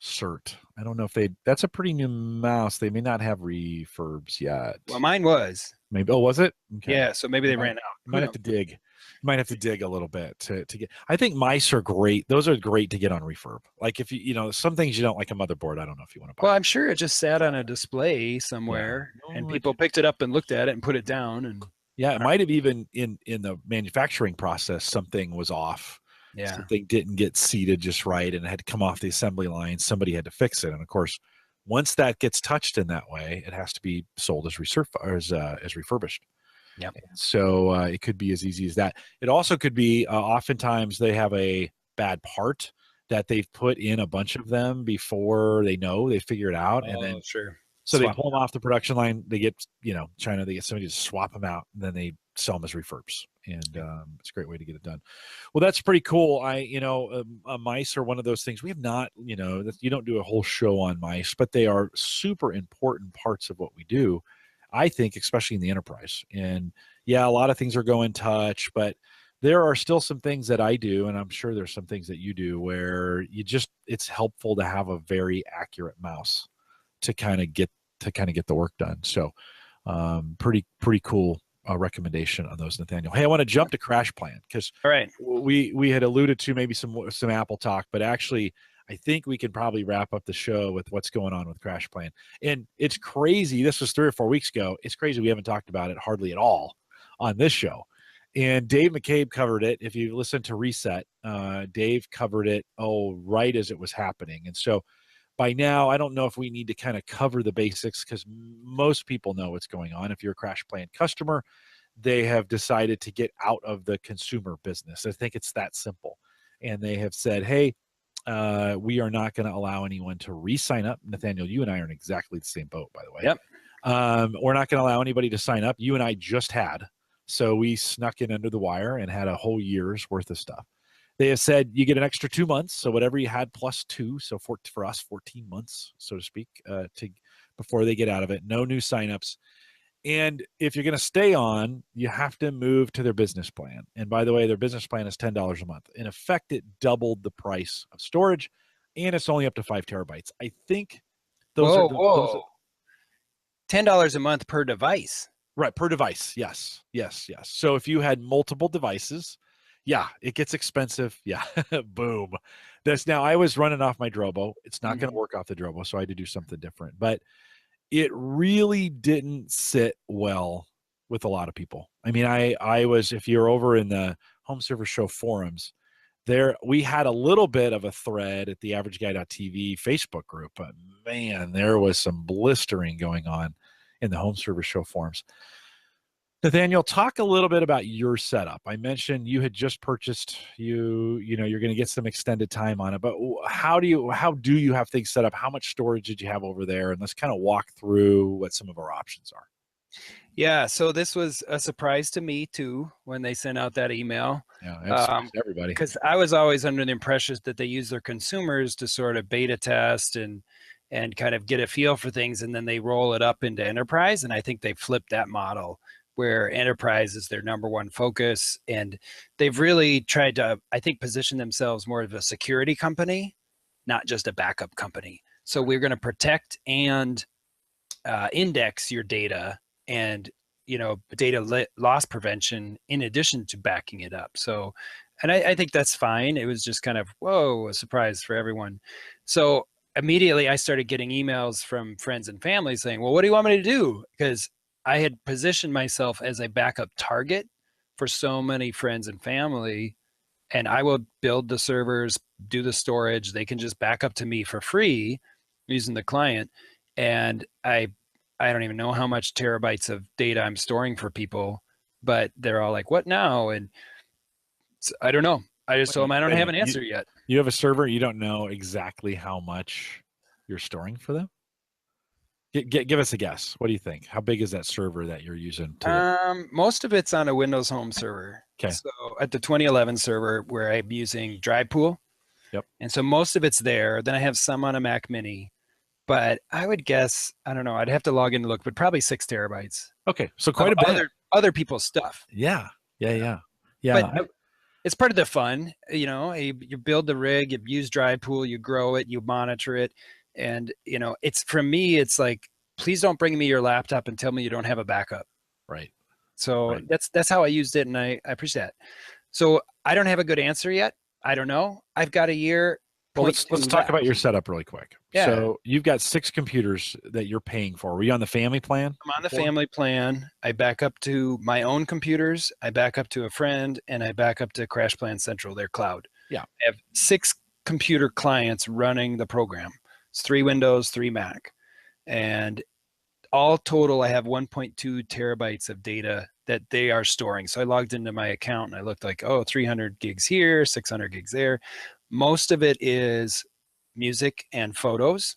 Cert. I don't know if that's a pretty new mouse. They may not have refurbs yet. Well, mine was. Maybe. Oh, was it? Okay. Yeah, so maybe they ran out. You might have to dig. You might have to dig a little bit to get. I think mice are great. Those are great to get on refurb. Like if some things you don't like a motherboard. I don't know if you want to buy. Well, I'm sure it just sat on a display somewhere, and people picked it up and looked at it and put it down. And it might have even in the manufacturing process something was off. Yeah. Something didn't get seated just right and it had to come off the assembly line. Somebody had to fix it. And of course, once that gets touched in that way, it has to be sold as refurbished. Yeah. So it could be as easy as that. It also could be oftentimes they have a bad part that they've put in a bunch of them before they figure it out. And then so they pull them off the production line. They get, China, they get somebody to swap them out and then they sell them as refurbs. And it's a great way to get it done. Well, that's pretty cool. Mice are one of those things we have not, you don't do a whole show on mice, but they are super important parts of what we do. I think, especially in the enterprise. And a lot of things are going touch, but there are still some things that I do, and I'm sure there's some things that you do where it's helpful to have a very accurate mouse to kind of get the work done. So pretty cool recommendation on those, Nathaniel. Hey, I want to jump to Crashplan because we had alluded to maybe some Apple talk, but actually I think we can probably wrap up the show with what's going on with Crashplan. And it's crazy. This was 3 or 4 weeks ago. It's crazy we haven't talked about it hardly at all on this show. And Dave McCabe covered it. If you listen to Reset, Dave covered it right as it was happening. And so by now, I don't know if we need to kind of cover the basics because most people know what's going on. If you're a Crashplan customer, they have decided to get out of the consumer business. I think it's that simple. And they have said, hey, we are not going to allow anyone to re-sign up. Nathaniel, you and I are in exactly the same boat, by the way. Yep. We're not going to allow anybody to sign up. You and I just had. So we snuck in under the wire and had a whole year's worth of stuff. They have said you get an extra 2 months, so whatever you had plus 2, so for us, 14 months, so to speak, before they get out of it. No new signups. And if you're going to stay on, you have to move to their business plan. And by the way, their business plan is $10 a month. In effect, it doubled the price of storage, and it's only up to 5 terabytes. I think those are $10 a month per device. Right, per device. Yes. So if you had multiple devices, it gets expensive. Boom. Now I was running off my Drobo. It's not going to work off the Drobo, so I had to do something different. But it really didn't sit well with a lot of people. I mean, I was, if you're over in the Home Server Show forums, there we had a little bit of a thread at the averageguy.tv Facebook group, but man, there was some blistering going on in the Home Server Show forums. Nathaniel, talk a little bit about your setup. I mentioned you had just purchased, you're going to get some extended time on it, but how do you have things set up? How much storage did you have over there? And let's kind of walk through what some of our options are. Yeah, so this was a surprise to me too when they sent out that email. Yeah, everybody. Because I was always under the impression that they use their consumers to sort of beta test and kind of get a feel for things, and then they roll it up into enterprise. And I think they flipped that model, where enterprise is their number one focus. And they've really tried to, I think, position themselves more of a security company, not just a backup company. So we're going to protect and index your data and, data loss prevention in addition to backing it up. So, and I think that's fine. It was just kind of, whoa, a surprise for everyone. So immediately I started getting emails from friends and family saying, well, what do you want me to do? Because I had positioned myself as a backup target for so many friends and family, and I will build the servers, do the storage. They can just back up to me for free using the client. And I don't even know how much terabytes of data I'm storing for people, but they're all like, what now? And I don't know. I just told them I don't have an answer yet. You have a server, you don't know exactly how much you're storing for them? Give us a guess. What do you think? How big is that server that you're using? Most of it's on a Windows Home server. Okay. So at the 2011 server where I'm using Drive Pool. Yep. And so most of it's there. Then I have some on a Mac Mini, but I would guess, I don't know, I'd have to log in to look, but probably 6 terabytes. Okay. So quite a bit. Other people's stuff. Yeah. But it's part of the fun, you build the rig, you use Drive Pool, you grow it, you monitor it. And, it's, for me, it's like, please don't bring me your laptop and tell me you don't have a backup. Right. So right. That's how I used it. And I appreciate that. So I don't have a good answer yet. I don't know. I've got a year. Well, let's talk about your setup really quick. Yeah. So you've got 6 computers that you're paying for. Were you on the family plan? I'm on the family plan. I back up to my own computers. I back up to a friend, and I back up to Crashplan Central, their cloud. Yeah. I have 6 computer clients running the program. It's 3 Windows, 3 Mac. And all total, I have 1.2 terabytes of data that they are storing. So I logged into my account and I looked like, 300 gigs here, 600 gigs there. Most of it is music and photos.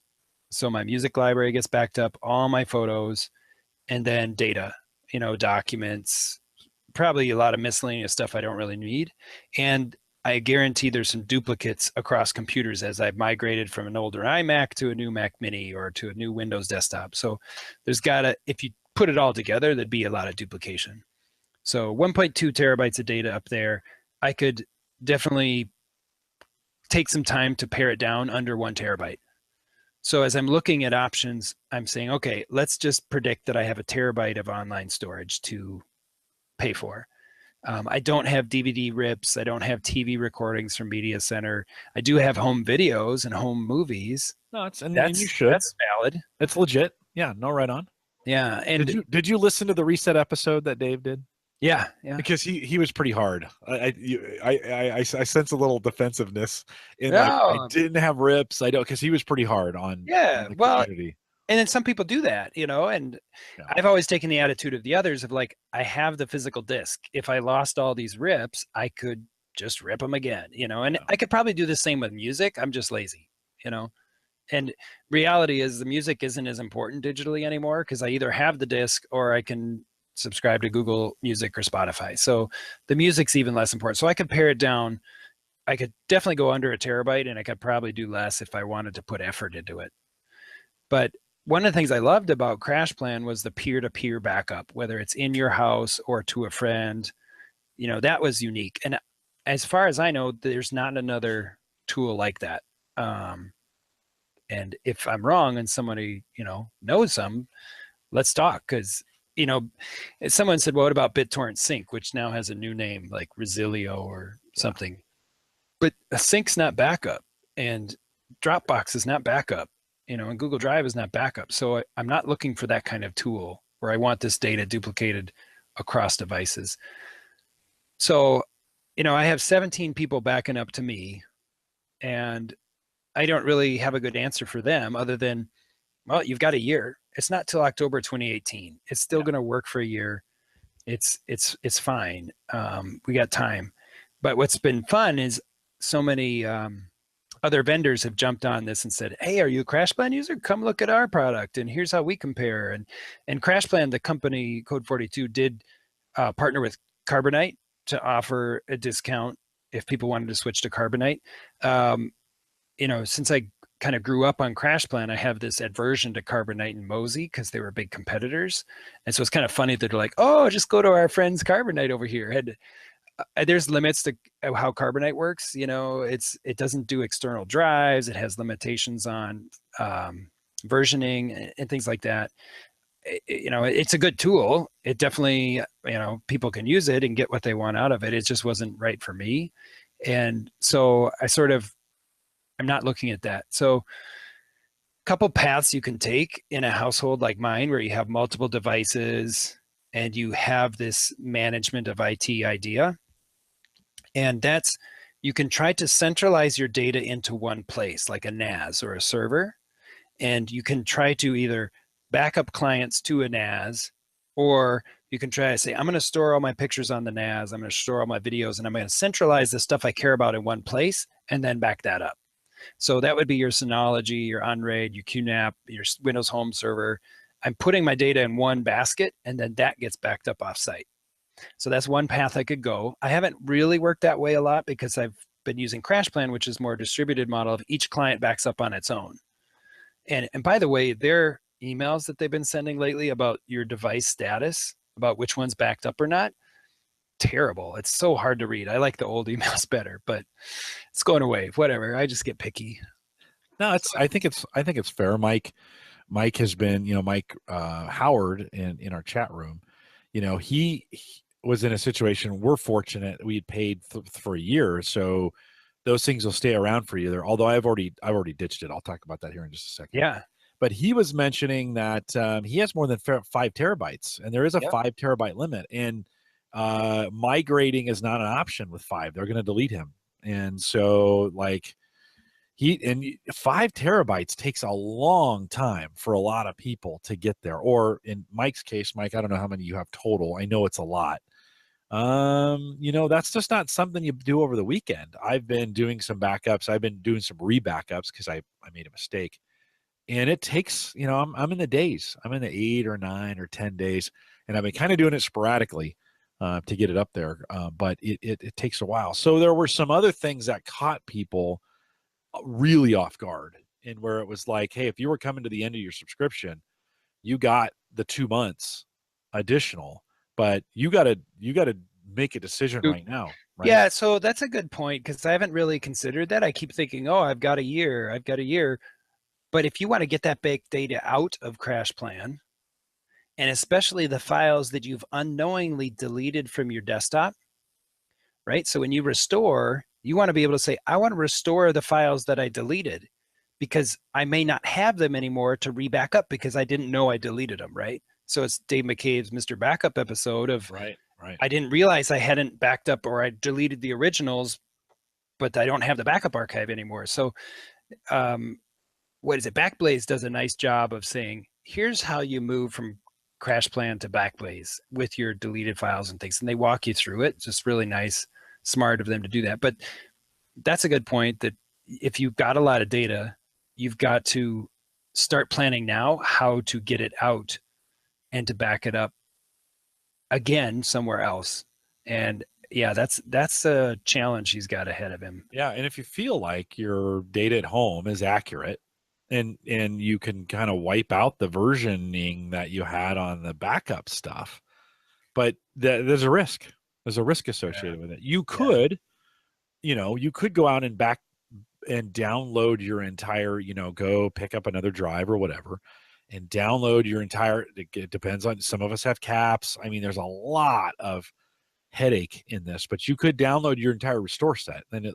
So my music library gets backed up, all my photos, and then data, documents, probably a lot of miscellaneous stuff I don't really need. And I guarantee there's some duplicates across computers as I've migrated from an older iMac to a new Mac Mini or to a new Windows desktop. So there's if you put it all together, there'd be a lot of duplication. So 1.2 terabytes of data up there. I could definitely take some time to pare it down under 1 terabyte. So as I'm looking at options, I'm saying, okay, let's just predict that I have a terabyte of online storage to pay for. I don't have DVD rips. I don't have TV recordings from Media Center. I do have home videos and home movies. No, and you should. That's valid. It's legit. Yeah, no, right on. Yeah, and did you listen to the reset episode that Dave did? Yeah. Because he was pretty hard. I sense a little defensiveness in No. I didn't have rips. I don't, because he was pretty hard on. Yeah, the well, community. And then some people do that, and I've always taken the attitude of the others of like, I have the physical disc. If I lost all these rips, I could just rip them again, and I could probably do the same with music. I'm just lazy, and reality is the music isn't as important digitally anymore because I either have the disc or I can subscribe to Google Music or Spotify. So the music's even less important. So I could pare it down. I could definitely go under 1 terabyte, and I could probably do less if I wanted to put effort into it. But one of the things I loved about Crashplan was the peer-to-peer backup, whether it's in your house or to a friend, that was unique. And as far as I know, there's not another tool like that. And if I'm wrong and somebody, knows some, let's talk. Because, someone said, well, what about BitTorrent Sync, which now has a new name like Resilio or something. But a sync's not backup, and Dropbox is not backup. and Google Drive is not backup. So I'm not looking for that kind of tool where I want this data duplicated across devices. So, I have 17 people backing up to me, and I don't really have a good answer for them other than, well, you've got a year. It's not till October 2018. It's still going to work for a year. It's fine. We got time. But what's been fun is so many other vendors have jumped on this and said, hey, are you a Crashplan user? Come look at our product, and here's how we compare. And Crashplan, the company Code 42, did partner with Carbonite to offer a discount if people wanted to switch to Carbonite. Since I kind of grew up on Crashplan, I have this aversion to Carbonite and Mozy because they were big competitors. And so it's kind of funny that they're like, oh, just go to our friends Carbonite over here. There's limits to how Carbonite works. It doesn't do external drives. It has limitations on versioning and things like that. It's a good tool. It definitely, people can use it and get what they want out of it. It just wasn't right for me. And so I'm not looking at that. So a couple paths you can take in a household like mine, where you have multiple devices and you have this management of IT idea. And you can try to centralize your data into one place, like a NAS or a server. And you can try to either back up clients to a NAS, or you can try to say, I'm going to store all my pictures on the NAS. I'm going to store all my videos, and I'm going to centralize the stuff I care about in one place and then back that up. So that would be your Synology, your Unraid, your QNAP, your Windows Home Server. I'm putting my data in one basket, and then that gets backed up offsite. So that's one path I could go. I haven't really worked that way a lot because I've been using Crashplan, which is more a distributed model of each client backs up on its own. And by the way, their emails that they've been sending lately about your device status, about which one's backed up or not, terrible. It's so hard to read. I like the old emails better, but it's going away. Whatever. I just get picky. No, I think it's fair. Mike has been, Mike Howard in our chat room, he was in a situation. We're fortunate we had paid for a year, so those things will stay around for you there. Although I've already ditched it. I'll talk about that here in just a second. Yeah. But he was mentioning that he has more than 5 terabytes, and there is a 5 terabyte limit, and migrating is not an option with 5. They're going to delete him. And so 5 terabytes takes a long time for a lot of people to get there. Or in Mike's case, Mike, I don't know how many you have total. I know it's a lot. That's just not something you do over the weekend. I've been doing some backups. I've been doing some re-backups because I made a mistake. And it takes, I'm in the days. I'm in the 8 or 9 or 10 days. And I've been kind of doing it sporadically to get it up there. But it takes a while. So there were some other things that caught people really off guard, and where it was like, hey, if you were coming to the end of your subscription, you got the 2 months additional, but you got to make a decision right now. Right? Yeah. So that's a good point, because I haven't really considered that. I keep thinking, oh, I've got a year. But if you want to get that big data out of Crashplan, and especially the files that you've unknowingly deleted from your desktop, right? So when you restore, you want to be able to say, I want to restore the files that I deleted, because I may not have them anymore to re-back up because I didn't know I deleted them, right? So it's Dave McCabe's Mr. Backup episode of, right. I didn't realize I hadn't backed up, or I deleted the originals, but I don't have the backup archive anymore. So what is it? Backblaze does a nice job of saying, here's how you move from Crashplan to Backblaze with your deleted files and things. And they walk you through it. It's just really nice, smart of them to do that. But that's a good point, that if you've got a lot of data, you've got to start planning now how to get it out and to back it up again somewhere else. And yeah, that's a challenge he's got ahead of him. Yeah. And if you feel like your data at home is accurate, and you can kind of wipe out the versioning that you had on the backup stuff, but there's a risk. There's a risk associated with it. You could, you could go out and back and download your entire, go pick up another drive or whatever, and download your entire. It depends on, some of us have caps. I mean, there's a lot of headache in this, but you could download your entire restore set. Then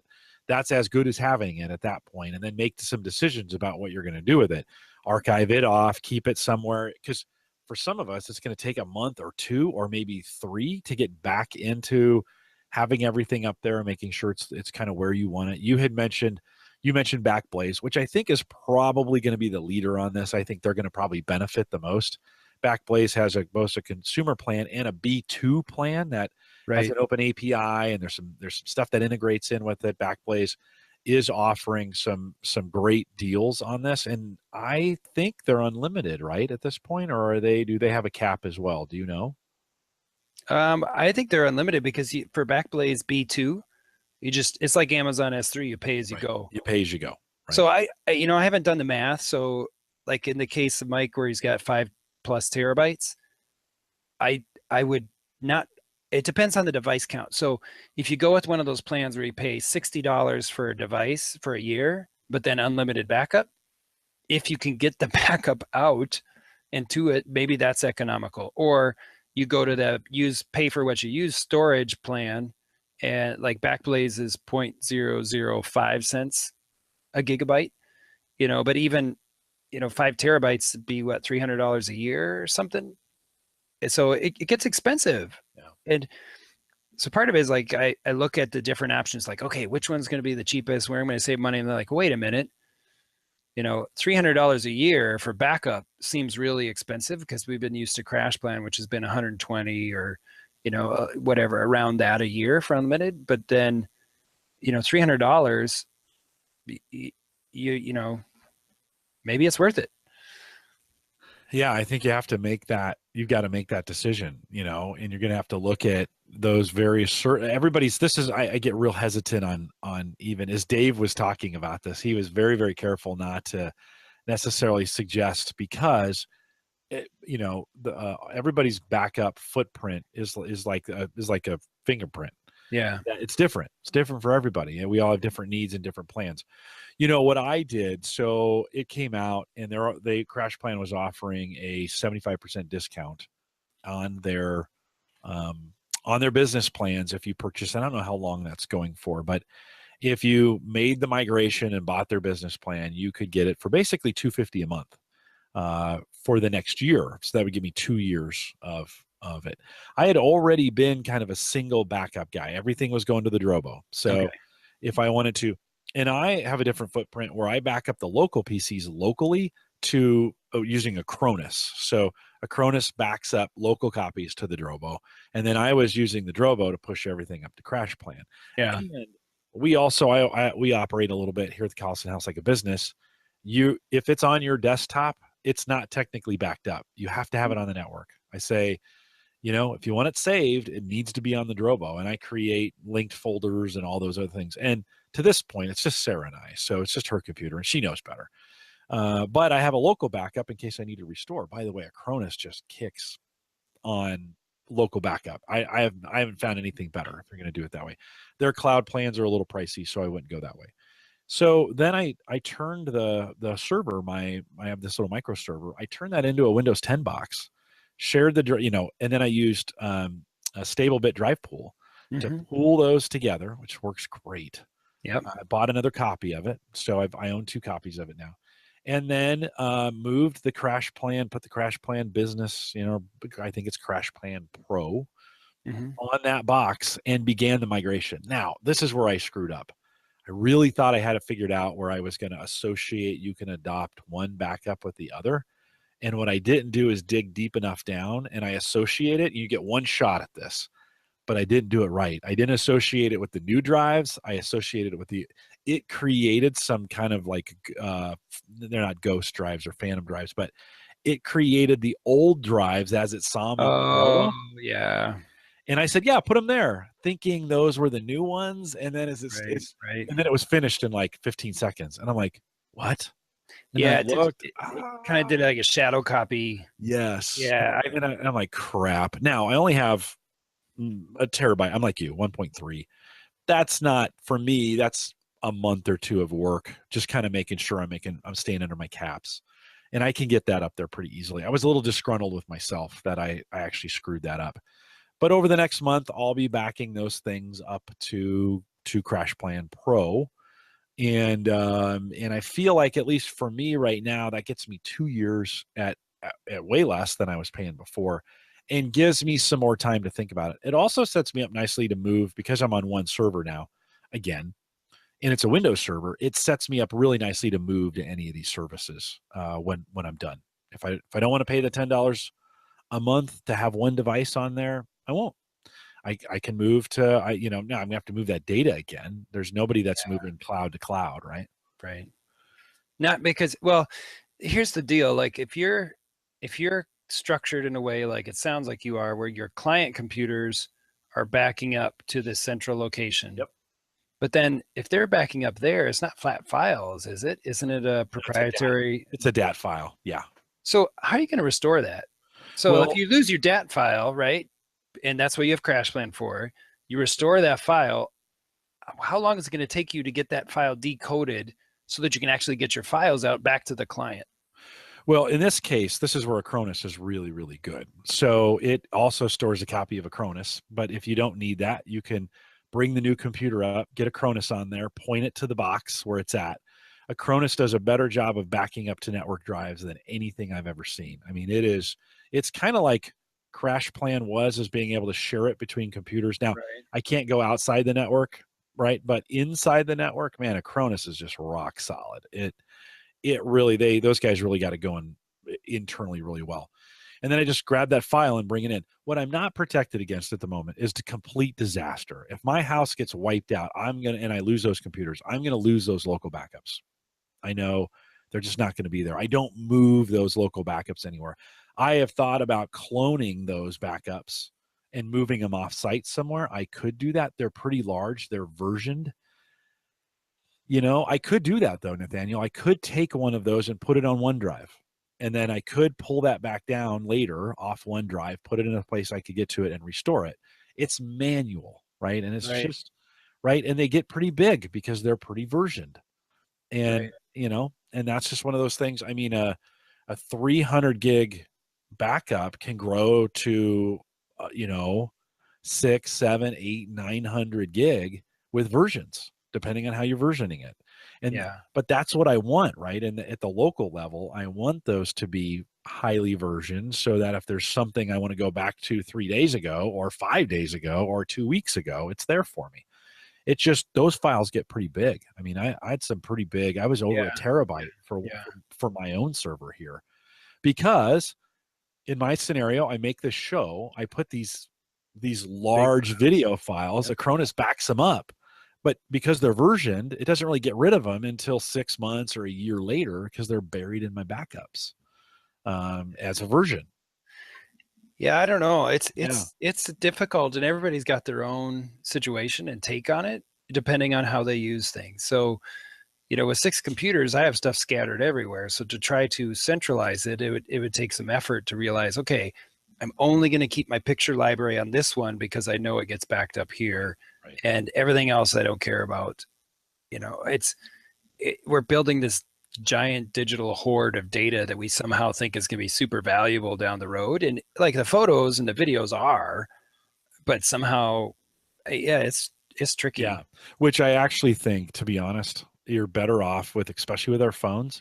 that's as good as having it at that point, and then make some decisions about what you're going to do with it. Archive it off, keep it somewhere, because for some of us, it's going to take a month or 2 or maybe 3 to get back into having everything up there and making sure it's kind of where you want it. You mentioned Backblaze, which I think is probably going to be the leader on this. I think they're going to probably benefit the most. Backblaze has both a consumer plan and a B2 plan that has an open API, and there's some stuff that integrates in with it. Backblaze is offering some great deals on this, and I think they're unlimited, right, at this point, or do they have a cap as well? Do you know? I think they're unlimited because for Backblaze B2, it's like Amazon S3, you pay as you go. You pay as you go. Right. So I haven't done the math. So like in the case of Mike, where he's got 5+ terabytes, I would not. It depends on the device count. So if you go with one of those plans where you pay $60 for a device for a year, but then unlimited backup, if you can get the backup out and to it, maybe that's economical. Or you go to the pay for what you use storage plan, and like Backblaze is 0.005 cents a gigabyte, but even, 5 terabytes would be what, $300 a year or something. So it gets expensive. Yeah. And so part of it is like, I look at the different options, like, okay, which one's going to be the cheapest, where I'm going to save money? And they're like, wait a minute, $300 a year for backup seems really expensive, because we've been used to Crashplan, which has been 120 or, whatever, around that a year for unlimited. But then, $300, maybe it's worth it. Yeah, I think you have to make that. You've got to make that decision, and you're going to have to look at those various. I get real hesitant on even as Dave was talking about this. He was very, very careful not to necessarily suggest, because everybody's backup footprint is like a fingerprint. Yeah, it's different. It's different for everybody, and we all have different needs and different plans. What I did, so it came out, and Crashplan was offering a 75% discount on their business plans if you purchase. I don't know how long that's going for, but if you made the migration and bought their business plan, you could get it for basically $250 a month for the next year. So that would give me 2 years of it. I had already been kind of a single backup guy. Everything was going to the Drobo. So if I wanted to, and I have a different footprint where I back up the local PCs locally to using a Cronus. So a Cronus backs up local copies to the Drobo, and then I was using the Drobo to push everything up to Crashplan. Yeah. And we also we operate a little bit here at the Collison House like a business. If it's on your desktop, it's not technically backed up. You have to have it on the network. I say, if you want it saved, it needs to be on the Drobo, and I create linked folders and all those other things. And to this point, it's just Sarah and I, so it's just her computer, and she knows better. But I have a local backup in case I need to restore. By the way, a Cronus just kicks on local backup. I haven't found anything better if you're going to do it that way. Their cloud plans are a little pricey, so I wouldn't go that way. So then I turned the server, I have this little micro server, I turned that into a Windows 10 box, shared and then I used a stable bit drive pool to pool those together, which works great. Yep. I bought another copy of it, so I own 2 copies of it now. And then moved the Crashplan, put the Crashplan business, I think it's Crashplan Pro, on that box, and began the migration. Now, this is where I screwed up. I really thought I had it figured out where I was going to associate, you can adopt one backup with the other. And what I didn't do is dig deep enough down, and I associate it. You get one shot at this, but I didn't do it right. I didn't associate it with the new drives. I associated it with it created some kind of like, they're not ghost drives or phantom drives, but it created the old drives as it saw them. Oh, yeah. And I said, yeah, put them there, thinking those were the new ones. And then right. And then it was finished in like 15 seconds. And I'm like, what? And yeah, it kind of did like a shadow copy. Yes. Yeah. And I'm like, crap. Now I only have a terabyte. I'm like you, 1.3. That's not, for me, that's a month or 2 of work, just kind of making sure I'm staying under my caps. And I can get that up there pretty easily. I was a little disgruntled with myself that I actually screwed that up. But over the next month, I'll be backing those things up to Crashplan Pro. And I feel like, at least for me right now, that gets me 2 years at way less than I was paying before, and gives me some more time to think about it. It also sets me up nicely to move, because I'm on one server now again, and it's a Windows server. It sets me up really nicely to move to any of these services when I'm done. If I don't want to pay the $10 a month to have one device on there, I won't. I can move to, now I'm gonna have to move that data again. There's nobody that's moving cloud to cloud, right? Right. Not because, well, here's the deal. Like if you're structured in a way like it sounds like you are, where your client computers are backing up to this central location. Yep. But then if they're backing up there, it's not flat files, is it? Isn't it a proprietary? It's a DAT file. Yeah. So how are you going to restore that? So Well, if you lose your DAT file, right, and that's what you have Crashplan for, you restore that file. How long is it going to take you to get that file decoded so that you can actually get your files out back to the client? well, in this case, this is where Acronis is really, really good. So it also stores a copy of Acronis, but if you don't need that, you can bring the new computer up, get Acronis on there, point it to the box where it's at. Acronis does a better job of backing up to network drives than anything I've ever seen. I mean, it's kind of like Crashplan was, as being able to share it between computers. Now, Right. I can't go outside the network, right? But inside the network, man, Acronis is just rock solid. It really, those guys really got it going internally really well. And then I just grab that file and bring it in. What I'm not protected against at the moment is the complete disaster. If my house gets wiped out, and I lose those computers, I'm gonna lose those local backups. I know they're just not going to be there. I don't move those local backups anywhere. I have thought about cloning those backups and moving them off site somewhere. I could do that. They're pretty large. They're versioned. I could do that though, Nathaniel. I could take one of those and put it on OneDrive. And then I could pull that back down later off OneDrive, put it in a place I could get to it and restore it. It's manual, right? And it's Right. just, right. And they get pretty big because they're pretty versioned. And, Right. And that's just one of those things. I mean, a 300 gig backup can grow to, 6, 7, 8, 900 gig with versions, depending on how you're versioning it. But that's what I want, right? And at the local level, I want those to be highly versioned so that if there's something I want to go back to 3 days ago or 5 days ago or 2 weeks ago, it's there for me. It's just those files get pretty big. I mean, I had some pretty big. I was over a terabyte for my own server here, because in my scenario, I make this show. I put these large video files. Acronis backs them up, but because they're versioned, it doesn't really get rid of them until 6 months or a year later, because they're buried in my backups as a version. Yeah, I don't know. It's difficult, and everybody's got their own situation and take on it, depending on how they use things. So, with 6 computers, I have stuff scattered everywhere. So to try to centralize it, it would take some effort to realize, okay, I'm only going to keep my picture library on this one because I know it gets backed up here, right. And everything else I don't care about. We're building this giant digital hoard of data that we somehow think is going to be super valuable down the road, and like the photos and the videos are, but somehow, it's tricky. Yeah, which I actually think, to be honest, you're better off with, especially with our phones,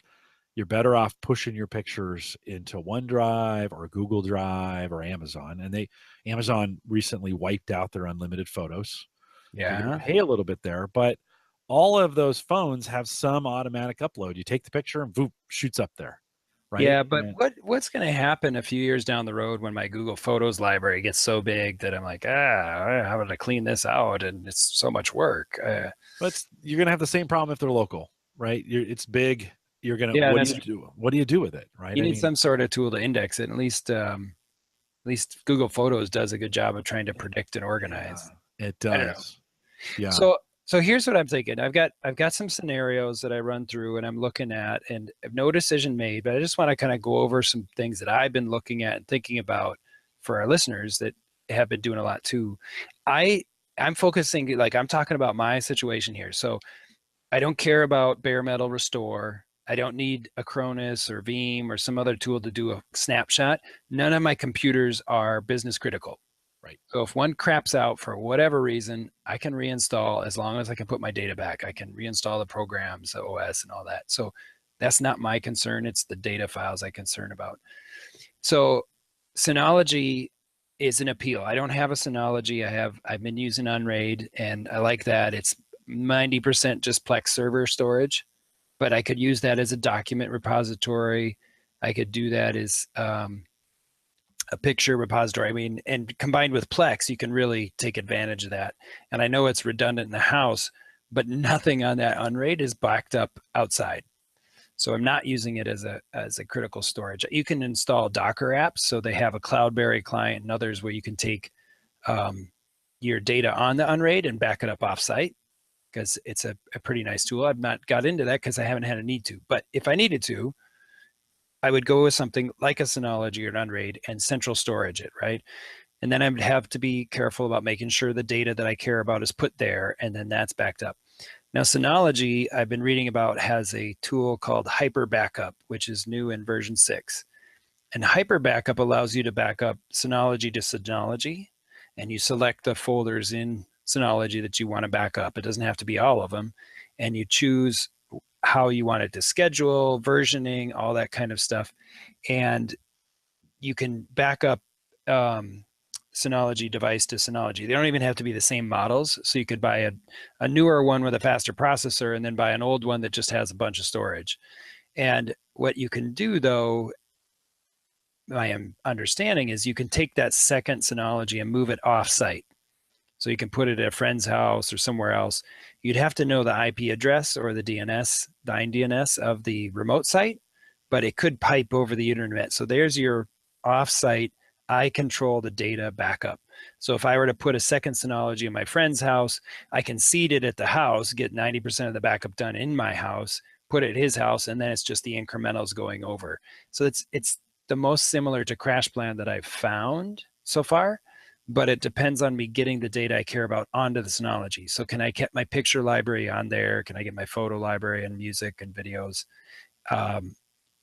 you're better off pushing your pictures into OneDrive or Google Drive or Amazon. And Amazon recently wiped out their unlimited photos. Yeah, you're gonna pay a little bit there, but all of those phones have some automatic upload. You take the picture and boop, shoots up there, right? Yeah, but what's going to happen a few years down the road when my Google Photos library gets so big that I'm like, how would I clean this out? And it's so much work. But you're going to have the same problem if they're local, right? It's big. You're going to, Yeah, what do you do? What do you do with it, right? You need some sort of tool to index it. At least Google Photos does a good job of trying to predict and organize. Yeah, it does. Yeah. So here's what I'm thinking. I've got some scenarios that I run through and I'm looking at, and no decision made, but I just want to kind of go over some things that I've been looking at and thinking about for our listeners that have been doing a lot too. I'm focusing, like I'm talking about my situation here. So I don't care about bare metal restore. I don't need Acronis or Veeam or some other tool to do a snapshot. None of my computers are business critical. Right. So if one craps out for whatever reason, I can reinstall as long as I can put my data back. I can reinstall the programs, the OS and all that. So that's not my concern. It's the data files I'm concerned about. So Synology is an appeal. I don't have a Synology. I've been using Unraid and I like that. It's 90% just Plex server storage, but I could use that as a document repository. I could do that as a picture repository. I mean, and combined with Plex, you can really take advantage of that. And I know it's redundant in the house, but nothing on that Unraid is backed up outside. So I'm not using it as a critical storage. You can install Docker apps. So they have a Cloudberry client and others where you can take your data on the Unraid and back it up offsite, because it's a pretty nice tool. I've not got into that because I haven't had a need to. But if I needed to, I would go with something like a Synology or an Unraid and central storage it, right? And then I would have to be careful about making sure the data that I care about is put there, and then that's backed up. Now, Synology, I've been reading about, has a tool called Hyper Backup, which is new in version 6. And Hyper Backup allows you to back up Synology to Synology, and you select the folders in Synology that you want to back up. It doesn't have to be all of them. And you choose how you want it to schedule, versioning, all that kind of stuff. And you can back up Synology device to Synology. They don't even have to be the same models. So you could buy a newer one with a faster processor and then buy an old one that just has a bunch of storage. And what you can do, though, my understanding is you can take that second Synology and move it off-site. So you can put it at a friend's house or somewhere else. You'd have to know the IP address or the DNS, dying DNS of the remote site, but it could pipe over the internet. So there's your off-site, I control the data backup. So if I were to put a second Synology in my friend's house, I can seed it at the house, get 90% of the backup done in my house, put it at his house, and then it's just the incrementals going over. So it's the most similar to Crashplan that I've found so far. But it depends on me getting the data I care about onto the Synology. So can I get my picture library on there? Can I get my photo library and music and videos?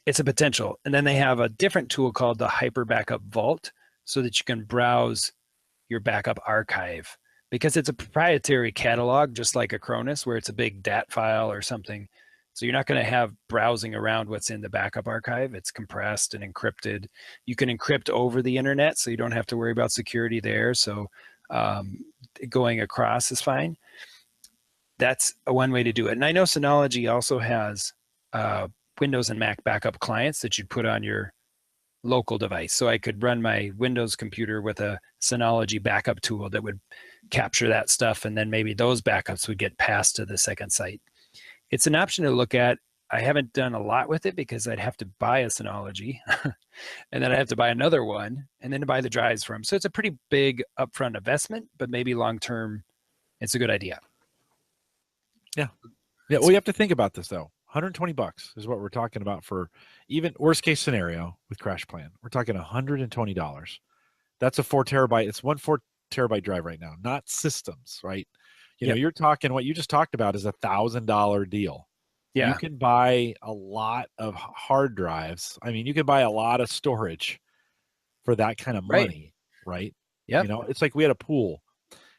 It's a potential. And then they have a different tool called the Hyper Backup Vault, so that you can browse your backup archive, because it's a proprietary catalog, just like Acronis, where it's a big DAT file or something. So you're not going to have browsing around what's in the backup archive. It's compressed and encrypted. You can encrypt over the internet, so you don't have to worry about security there. So going across is fine. That's one way to do it. And I know Synology also has Windows and Mac backup clients that you'd put on your local device. So I could run my Windows computer with a Synology backup tool that would capture that stuff, and then maybe those backups would get passed to the second site. It's an option to look at. I haven't done a lot with it because I'd have to buy a Synology and then I have to buy another one and then to buy the drives from. So it's a pretty big upfront investment, but maybe long-term, it's a good idea. Yeah. Yeah. Well, you have to think about this though. $120 is what we're talking about for even worst case scenario with Crashplan. We're talking $120. That's a 4 terabyte. It's 1 4 terabyte drive right now, not systems, right? You know, you're talking, what you just talked about is $1,000 deal. Yeah. You can buy a lot of hard drives. I mean, you can buy a lot of storage for that kind of money, right? Yeah. You know, it's like we had a pool,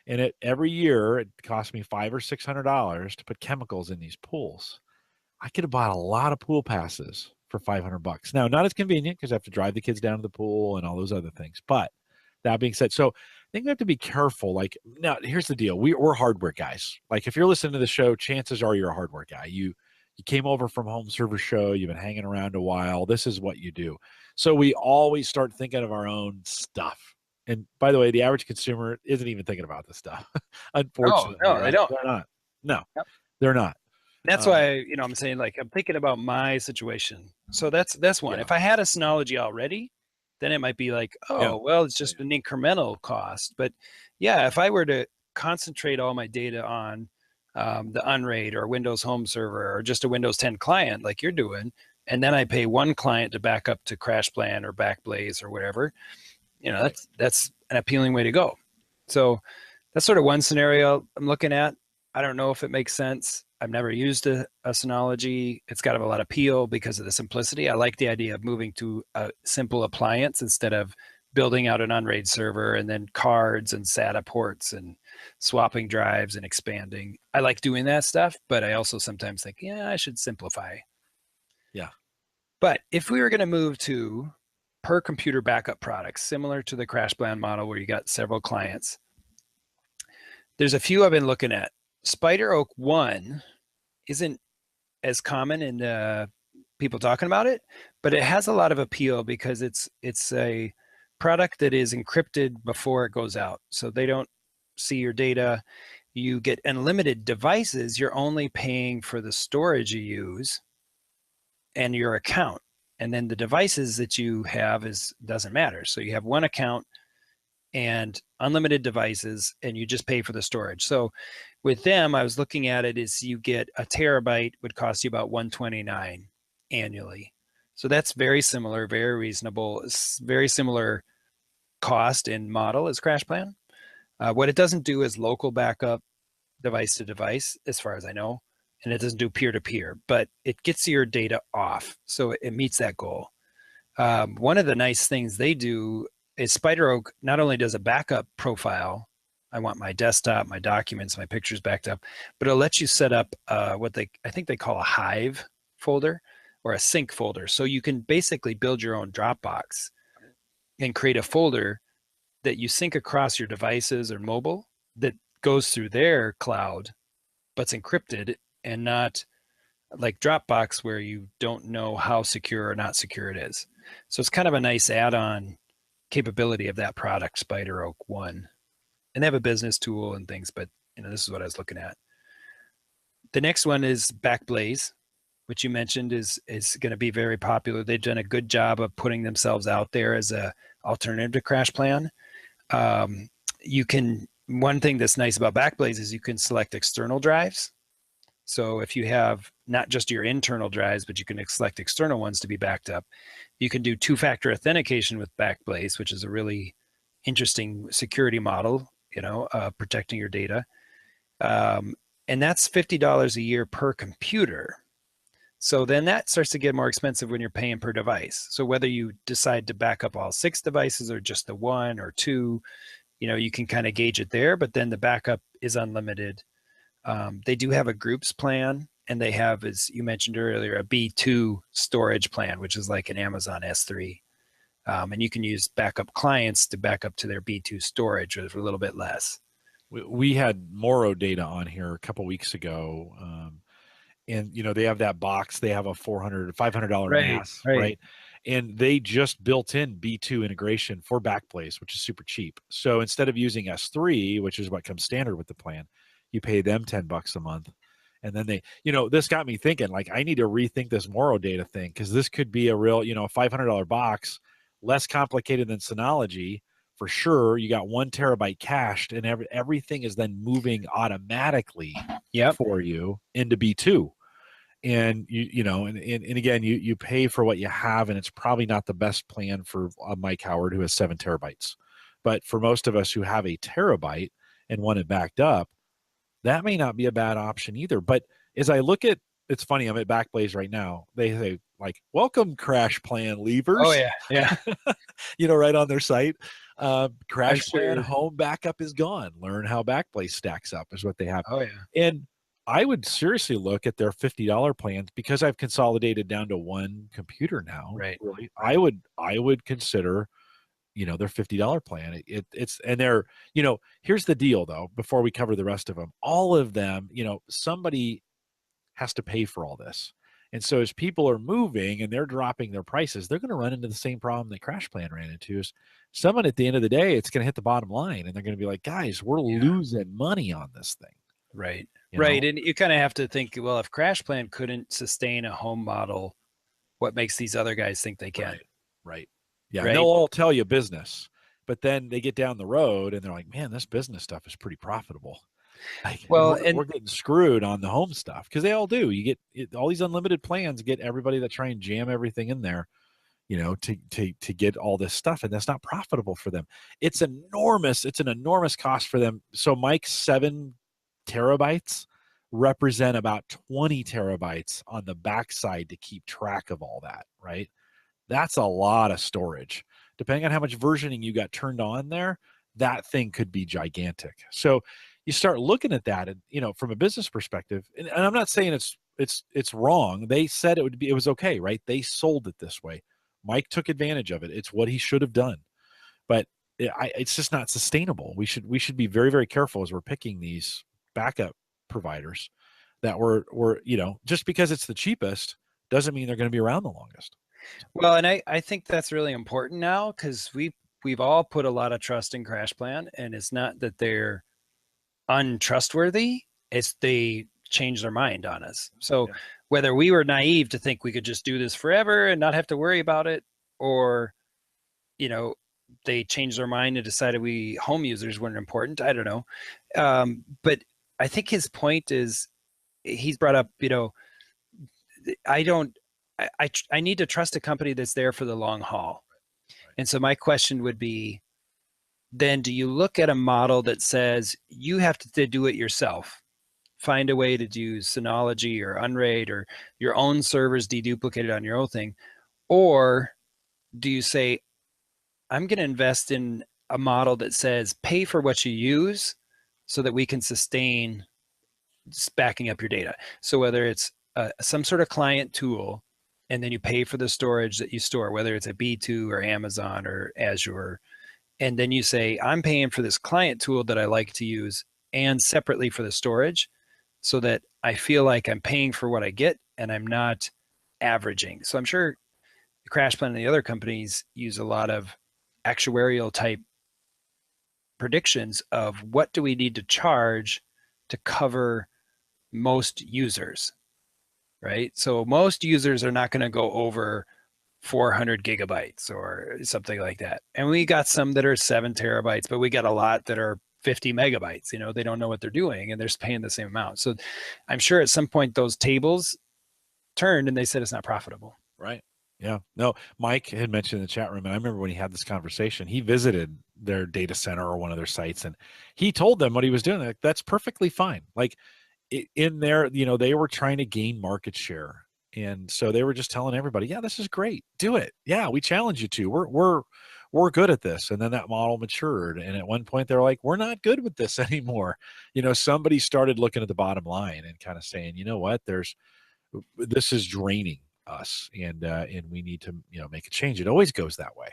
and every year it cost me $500 or $600 to put chemicals in these pools. I could have bought a lot of pool passes for $500. Now, not as convenient because I have to drive the kids down to the pool and all those other things. But that being said, so I think we have to be careful. Like, now, here's the deal: we're hardware guys. Like, if you're listening to the show, chances are you're a hardware guy. You came over from Home Server Show. You've been hanging around a while. This is what you do. So we always start thinking of our own stuff. And by the way, the average consumer isn't even thinking about this stuff. Unfortunately, no, right? they don't. They're not. No, Yep. They're not. That's why, you know, I'm saying, like, I'm thinking about my situation. So that's one. Yeah. If I had a Synology already, then it might be like, oh, well, it's just an incremental cost. But yeah, if I were to concentrate all my data on the Unraid or Windows Home Server or just a Windows 10 client like you're doing, and then I pay one client to back up to Crashplan or Backblaze or whatever, you know, that's an appealing way to go. So that's sort of one scenario I'm looking at. I don't know if it makes sense. I've never used a Synology. It's got a lot of appeal because of the simplicity. I like the idea of moving to a simple appliance instead of building out an unraid server and then cards and SATA ports and swapping drives and expanding. I like doing that stuff, but I also sometimes think, yeah, I should simplify. Yeah. But if we were going to move to per computer backup products, similar to the Crashplan model where you got several clients, there's a few I've been looking at. Spider Oak 1 isn't as common in people talking about it, but it has a lot of appeal because it's a product that is encrypted before it goes out. So they don't see your data. You get unlimited devices. You're only paying for the storage you use and your account. And then the devices that you have doesn't matter. So you have one account and unlimited devices, and you just pay for the storage. So with them, I was looking at it is you get a terabyte would cost you about $129 annually. So that's very similar, very reasonable. It's very similar cost and model as Crashplan. What it doesn't do is local backup device to device, as far as I know, and it doesn't do peer-to-peer, but it gets your data off. So it meets that goal. One of the nice things they do is Spider Oak not only does a backup profile, I want my desktop, my documents, my pictures backed up, but it'll let you set up what I think they call a Hive folder or a sync folder. So you can basically build your own Dropbox and create a folder that you sync across your devices or mobile that goes through their cloud, but's encrypted and not like Dropbox where you don't know how secure or not secure it is. So it's kind of a nice add-on capability of that product, Spider Oak 1. And they have a business tool and things, but this is what I was looking at. The next one is Backblaze, which you mentioned is going to be very popular. They've done a good job of putting themselves out there as a alternative to Crashplan. One thing that's nice about Backblaze is you can select external drives. So if you have not just your internal drives, but you can select external ones to be backed up, you can do two-factor authentication with Backblaze, which is a really interesting security model, protecting your data. And that's $50 a year per computer. So then that starts to get more expensive when you're paying per device. So whether you decide to back up all 6 devices or just the 1 or 2, you can kind of gauge it there, but then the backup is unlimited. They do have a groups plan, and they have, as you mentioned earlier, a B2 storage plan, which is like an Amazon S3. And you can use backup clients to back up to their B2 storage with a little bit less. We had Moro data on here a couple weeks ago. And, they have that box. They have a $400, $500 NAS, right? And they just built in B2 integration for Backblaze, which is super cheap. So instead of using S3, which is what comes standard with the plan, you pay them $10 a month. And then they, this got me thinking, like, I need to rethink this Moro data thing, because this could be a real, $500 box, less complicated than Synology for sure. You got 1 terabyte cached, and everything is then moving automatically for you into B2. And and again, you pay for what you have, and it's probably not the best plan for Mike Howard, who has 7 terabytes. But for most of us who have a terabyte and want it backed up, that may not be a bad option either. But as I look at, it's funny, I'm at Backblaze right now. They say, like, welcome Crashplan leavers. Oh yeah. Right on their site. Crashplan home backup is gone. Learn how Backblaze stacks up is what they have. Oh yeah. And I would seriously look at their $50 plans, because I've consolidated down to 1 computer now. Right. Really, I would consider, their $50 plan. It's and they're, here's the deal though, before we cover the rest of them, all of them, somebody has to pay for all this. And so as people are moving and they're dropping their prices, they're going to run into the same problem that Crashplan ran into. Is someone at the end of the day, it's going to hit the bottom line, and they're going to be like, guys, we're losing money on this thing. Right. Right. And you kind of have to think, well, if Crashplan couldn't sustain a home model, what makes these other guys think they can? Right. Yeah. Right? They'll all tell you business, but then they get down the road and they're like, man, this business stuff is pretty profitable. Like, well, we're getting screwed on the home stuff, because they all do. You get all these unlimited plans, get everybody that try and jam everything in there, to get all this stuff, and that's not profitable for them. It's an enormous cost for them. So Mike's 7 terabytes represent about 20 terabytes on the backside to keep track of all that, right? That's a lot of storage depending on how much versioning you got turned on there, that thing could be gigantic. So you start looking at that, and from a business perspective, and I'm not saying it's wrong. They said it was okay, right? They sold it this way. Mike took advantage of it. It's what he should have done, but it's just not sustainable. We should be very, very careful as we're picking these backup providers, that we're just because it's the cheapest doesn't mean they're going to be around the longest. Well, and I think that's really important now, because we've all put a lot of trust in Crashplan, and it's not that they're untrustworthy, it's they changed their mind on us. So Yeah. whether we were naive to think we could just do this forever and not have to worry about it, or they changed their mind and decided home users weren't important, I don't know. But I think his point is, he's brought up, I need to trust a company that's there for the long haul. And so my question would be, then do you look at a model that says you have to do it yourself? Find a way to do Synology or Unraid or your own servers deduplicated on your own thing? Or do you say, I'm going to invest in a model that says pay for what you use so that we can sustain backing up your data? So whether it's some sort of client tool, and then you pay for the storage that you store, whether it's a B2 or Amazon or Azure, and then you say, I'm paying for this client tool that I like to use and separately for the storage, so that I feel like I'm paying for what I get and I'm not averaging. So I'm sure Crashplan and the other companies use a lot of actuarial type predictions of what do we need to charge to cover most users, right? So most users are not going to go over 400 gigabytes or something like that. And we got some that are 7 terabytes, but we got a lot that are 50 megabytes. They don't know what they're doing and they're paying the same amount. So I'm sure at some point those tables turned and they said it's not profitable. Right. Yeah. No, Mike had mentioned in the chat room, and I remember when he had this conversation, he visited their data center or one of their sites, and he told them what he was doing. Like, that's perfectly fine. Like in there, they were trying to gain market share. And so they were just telling everybody, yeah, this is great. Do it. Yeah, we challenge you to. We're good at this. And then that model matured. And at one point they were like, we're not good with this anymore. Somebody started looking at the bottom line and kind of saying, you know what, this is draining us, and we need to make a change. It always goes that way.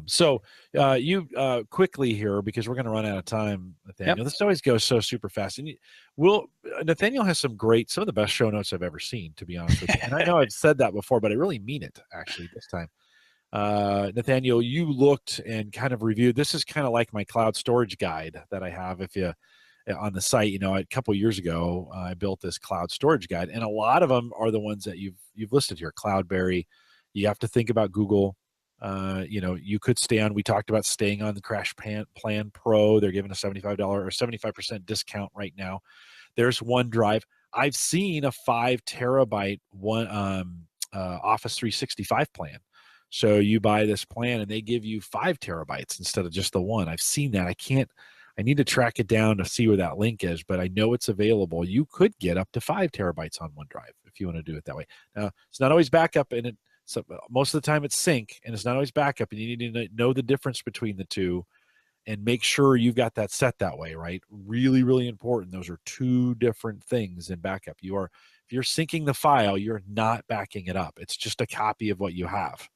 So you quickly here, because we're going to run out of time, Nathaniel. Yep. This always goes so super fast. And Nathaniel has some of the best show notes I've ever seen, to be honest with you. And I know I've said that before, but I really mean it actually this time. Nathaniel, you looked and kind of reviewed. This is kind of like my cloud storage guide that I have. If you on the site, a couple of years ago, I built this cloud storage guide, and a lot of them are the ones that you've listed here. Cloudberry. You have to think about Google. You could we talked about staying on the Crashplan Pro. They're giving a $75 or 75% discount right now. There's OneDrive. I've seen a 5 terabyte Office 365 plan. So you buy this plan and they give you 5 terabytes instead of just the one. I've seen that. I need to track it down to see where that link is, but I know it's available. You could get up to 5 terabytes on OneDrive if you want to do it that way. Now, it's not always backup, and so most of the time it's sync, and it's not always backup, and you need to know the difference between the two and make sure you've got that set that way, right? Really, really important. Those are two different things in backup. If you're syncing the file, you're not backing it up. It's just a copy of what you have,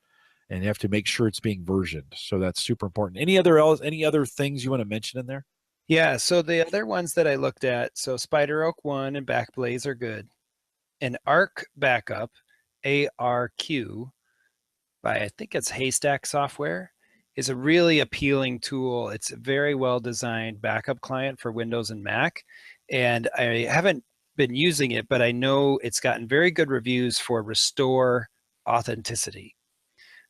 and you have to make sure it's being versioned. So that's super important. Any other things you want to mention in there? Yeah, so the other ones that I looked at, so SpiderOak One and Backblaze are good. And Arc Backup, ARQ, by I think it's Haystack Software, is a really appealing tool. It's a very well designed backup client for Windows and Mac. And I haven't been using it, but I know it's gotten very good reviews for restore authenticity.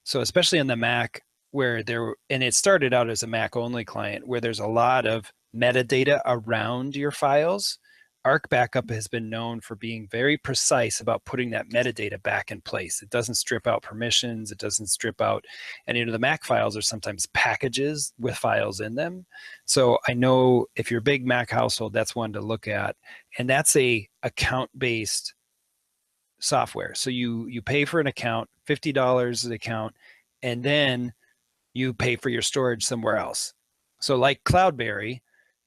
So especially on the Mac, and it started out as a Mac only client where there's a lot of metadata around your files. Arc Backup has been known for being very precise about putting that metadata back in place. It doesn't strip out permissions. It doesn't strip out, and the Mac files are sometimes packages with files in them. So I know if you're a big Mac household, that's one to look at. And that's a account-based software. So you pay for an account, $50 an account, and then you pay for your storage somewhere else. So like Cloudberry,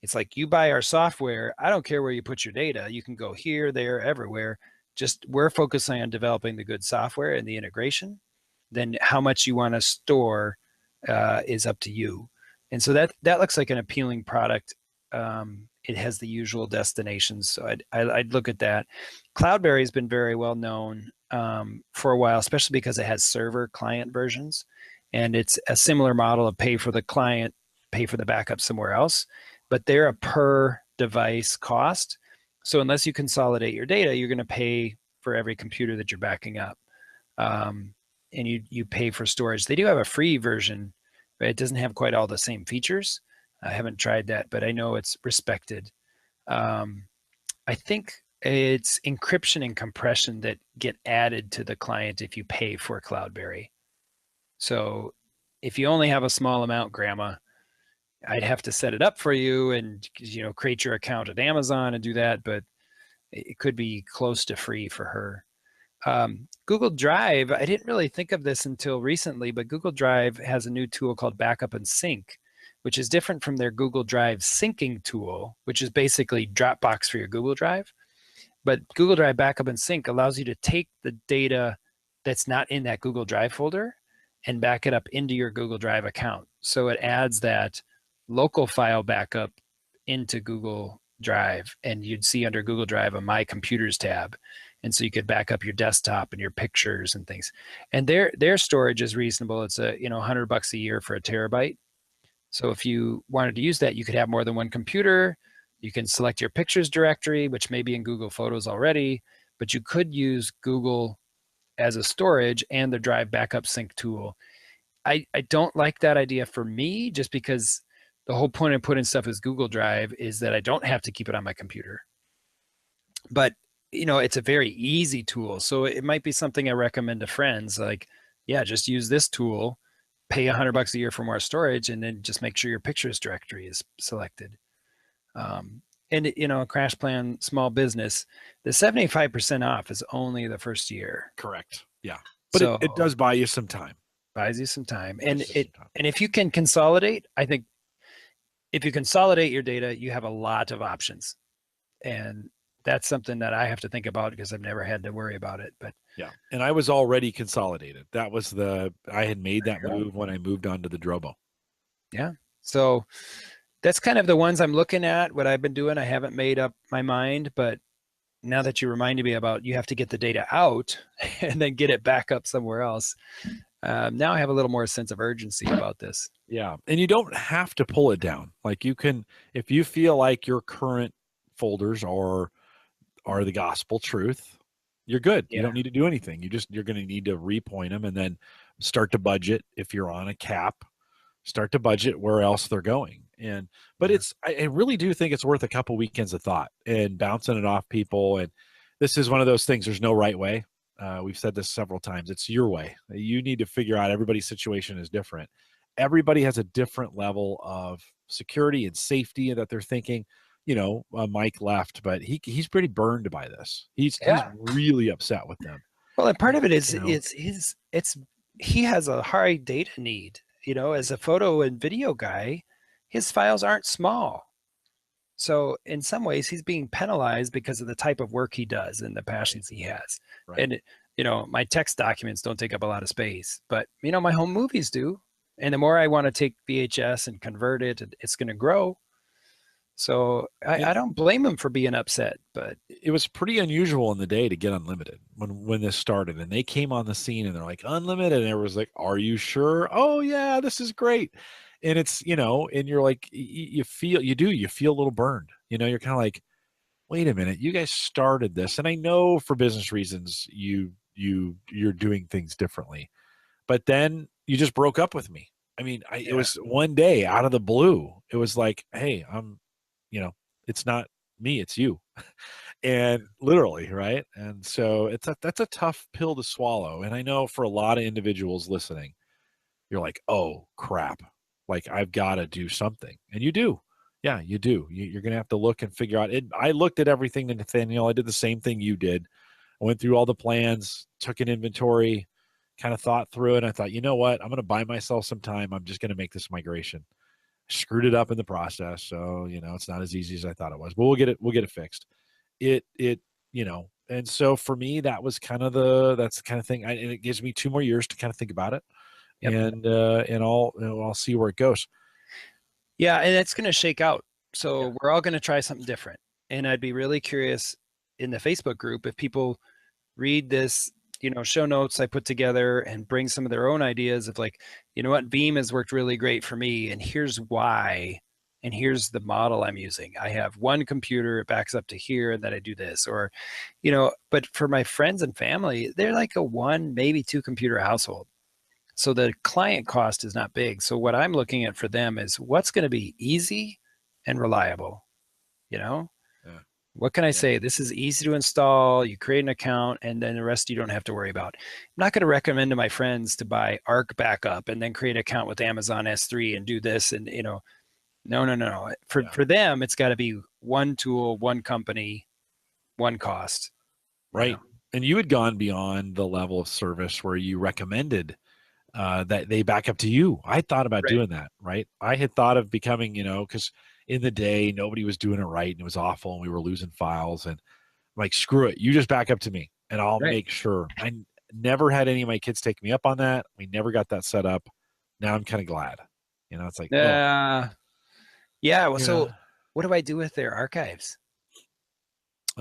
it's like you buy our software. I don't care where you put your data. You can go here, there, everywhere. Just we're focusing on developing the good software and the integration. Then how much you want to store is up to you. And so that looks like an appealing product. It has the usual destinations, so I'd look at that. Cloudberry has been very well known for a while, especially because it has server client versions, and it's a similar model of pay for the client, pay for the backup somewhere else, but they're a per device cost. So unless you consolidate your data, you're going to pay for every computer that you're backing up, and you pay for storage. They do have a free version, but it doesn't have quite all the same features. I haven't tried that, but I know it's respected. I think it's encryption and compression that get added to the client if you pay for Cloudberry. So if you only have a small amount, Grandma, I'd have to set it up for you and create your account at Amazon and do that, but it could be close to free for her. Google Drive, I didn't really think of this until recently, but Google Drive has a new tool called Backup and Sync, which is different from their Google Drive syncing tool, which is basically Dropbox for your Google Drive. But Google Drive Backup and Sync allows you to take the data that's not in that Google Drive folder and back it up into your Google Drive account. So it adds that local file backup into Google Drive, and you'd see under Google Drive a My Computers tab. And so you could back up your desktop and your pictures and things. And their storage is reasonable. It's $100 a year for a terabyte. So if you wanted to use that, you could have more than one computer. You can select your pictures directory, which may be in Google Photos already, but you could use Google as a storage and the Drive Backup Sync tool. I don't like that idea for me, just because the whole point of putting stuff as Google Drive is that I don't have to keep it on my computer. But it's a very easy tool. So it might be something I recommend to friends, like, yeah, just use this tool, pay $100 a year for more storage, and then just make sure your pictures directory is selected. And Crashplan small business, the 75% off is only the first year. Correct. Yeah. But So it does buy you some time. Buys you some time. And if you can consolidate, I think if you consolidate your data, you have a lot of options. And that's something that I have to think about because I've never had to worry about it. But yeah, and I was already consolidated. That was I had made that move when I moved on to the Drobo. Yeah. So that's kind of the ones I'm looking at, what I've been doing. I haven't made up my mind, but now that you reminded me about you have to get the data out and then get it back up somewhere else. Now I have a little more sense of urgency about this. Yeah. And you don't have to pull it down. Like you can, if you feel like your current folders are the gospel truth, you're good. Yeah. You don't need to do anything. You're going to need to repoint them and then start to budget. If you're on a cap, start to budget where else they're going. But I really do think it's worth a couple weekends of thought and bouncing it off people. And this is one of those things, there's no right way. We've said this several times. It's your way. You need to figure out, everybody's situation is different. Everybody has a different level of security and safety that they're thinking. Mike left, but he's pretty burned by this. He's really upset with them. Well, and part of it is he has a high data need. As a photo and video guy, his files aren't small. So in some ways, he's being penalized because of the type of work he does and the passions he has. Right. And my text documents don't take up a lot of space, but my home movies do. And the more I want to take VHS and convert it, it's going to grow. So I don't blame him for being upset, but it was pretty unusual in the day to get unlimited when this started, and they came on the scene and they're like, unlimited, and everyone's like, are you sure? Oh yeah, this is great. And it's, and you're like, you feel a little burned, you're kind of like, wait a minute, you guys started this. And I know for business reasons, you're doing things differently, but then you just broke up with me. I mean, it was one day out of the blue. It was like, hey, it's not me, it's you. And literally, right? And so that's a tough pill to swallow. And I know for a lot of individuals listening, you're like, oh crap, like I've got to do something. And you do. Yeah, you do. You're going to have to look and figure out it. I looked at everything, Nathaniel. I did the same thing you did. I went through all the plans, took an inventory, kind of thought through it. And I thought, you know what? I'm going to buy myself some time. I'm just going to make this migration. Screwed it up in the process. So, it's not as easy as I thought it was, but we'll get it fixed. And so for me, that's the kind of thing. And it gives me 2 more years to kind of think about it. Yep. And I'll see where it goes. Yeah. And it's going to shake out. So we're all going to try something different. And I'd be really curious in the Facebook group, if people read this, show notes I put together and bring some of their own ideas of like, you know what, Veeam has worked really great for me. And here's why. And here's the model I'm using. I have one computer, it backs up to here, and then I do this. Or, but for my friends and family, they're like a 1, maybe 2 computer household. So the client cost is not big. So what I'm looking at for them is what's going to be easy and reliable, What can I say? This is easy to install. You create an account, and then the rest you don't have to worry about. I'm not going to recommend to my friends to buy Arc Backup and then create an account with Amazon S3 and do this. And, no. For them, it's got to be one tool, one company, one cost. Right. And you had gone beyond the level of service where you recommended that they back up to you. I thought about doing that, right? I had thought of becoming, because in the day, nobody was doing it right and it was awful and we were losing files, and I'm like, screw it. You just back up to me and I'll make sure. I never had any of my kids take me up on that. We never got that set up. Now I'm kind of glad, it's like, yeah. Well, so what do I do with their archives?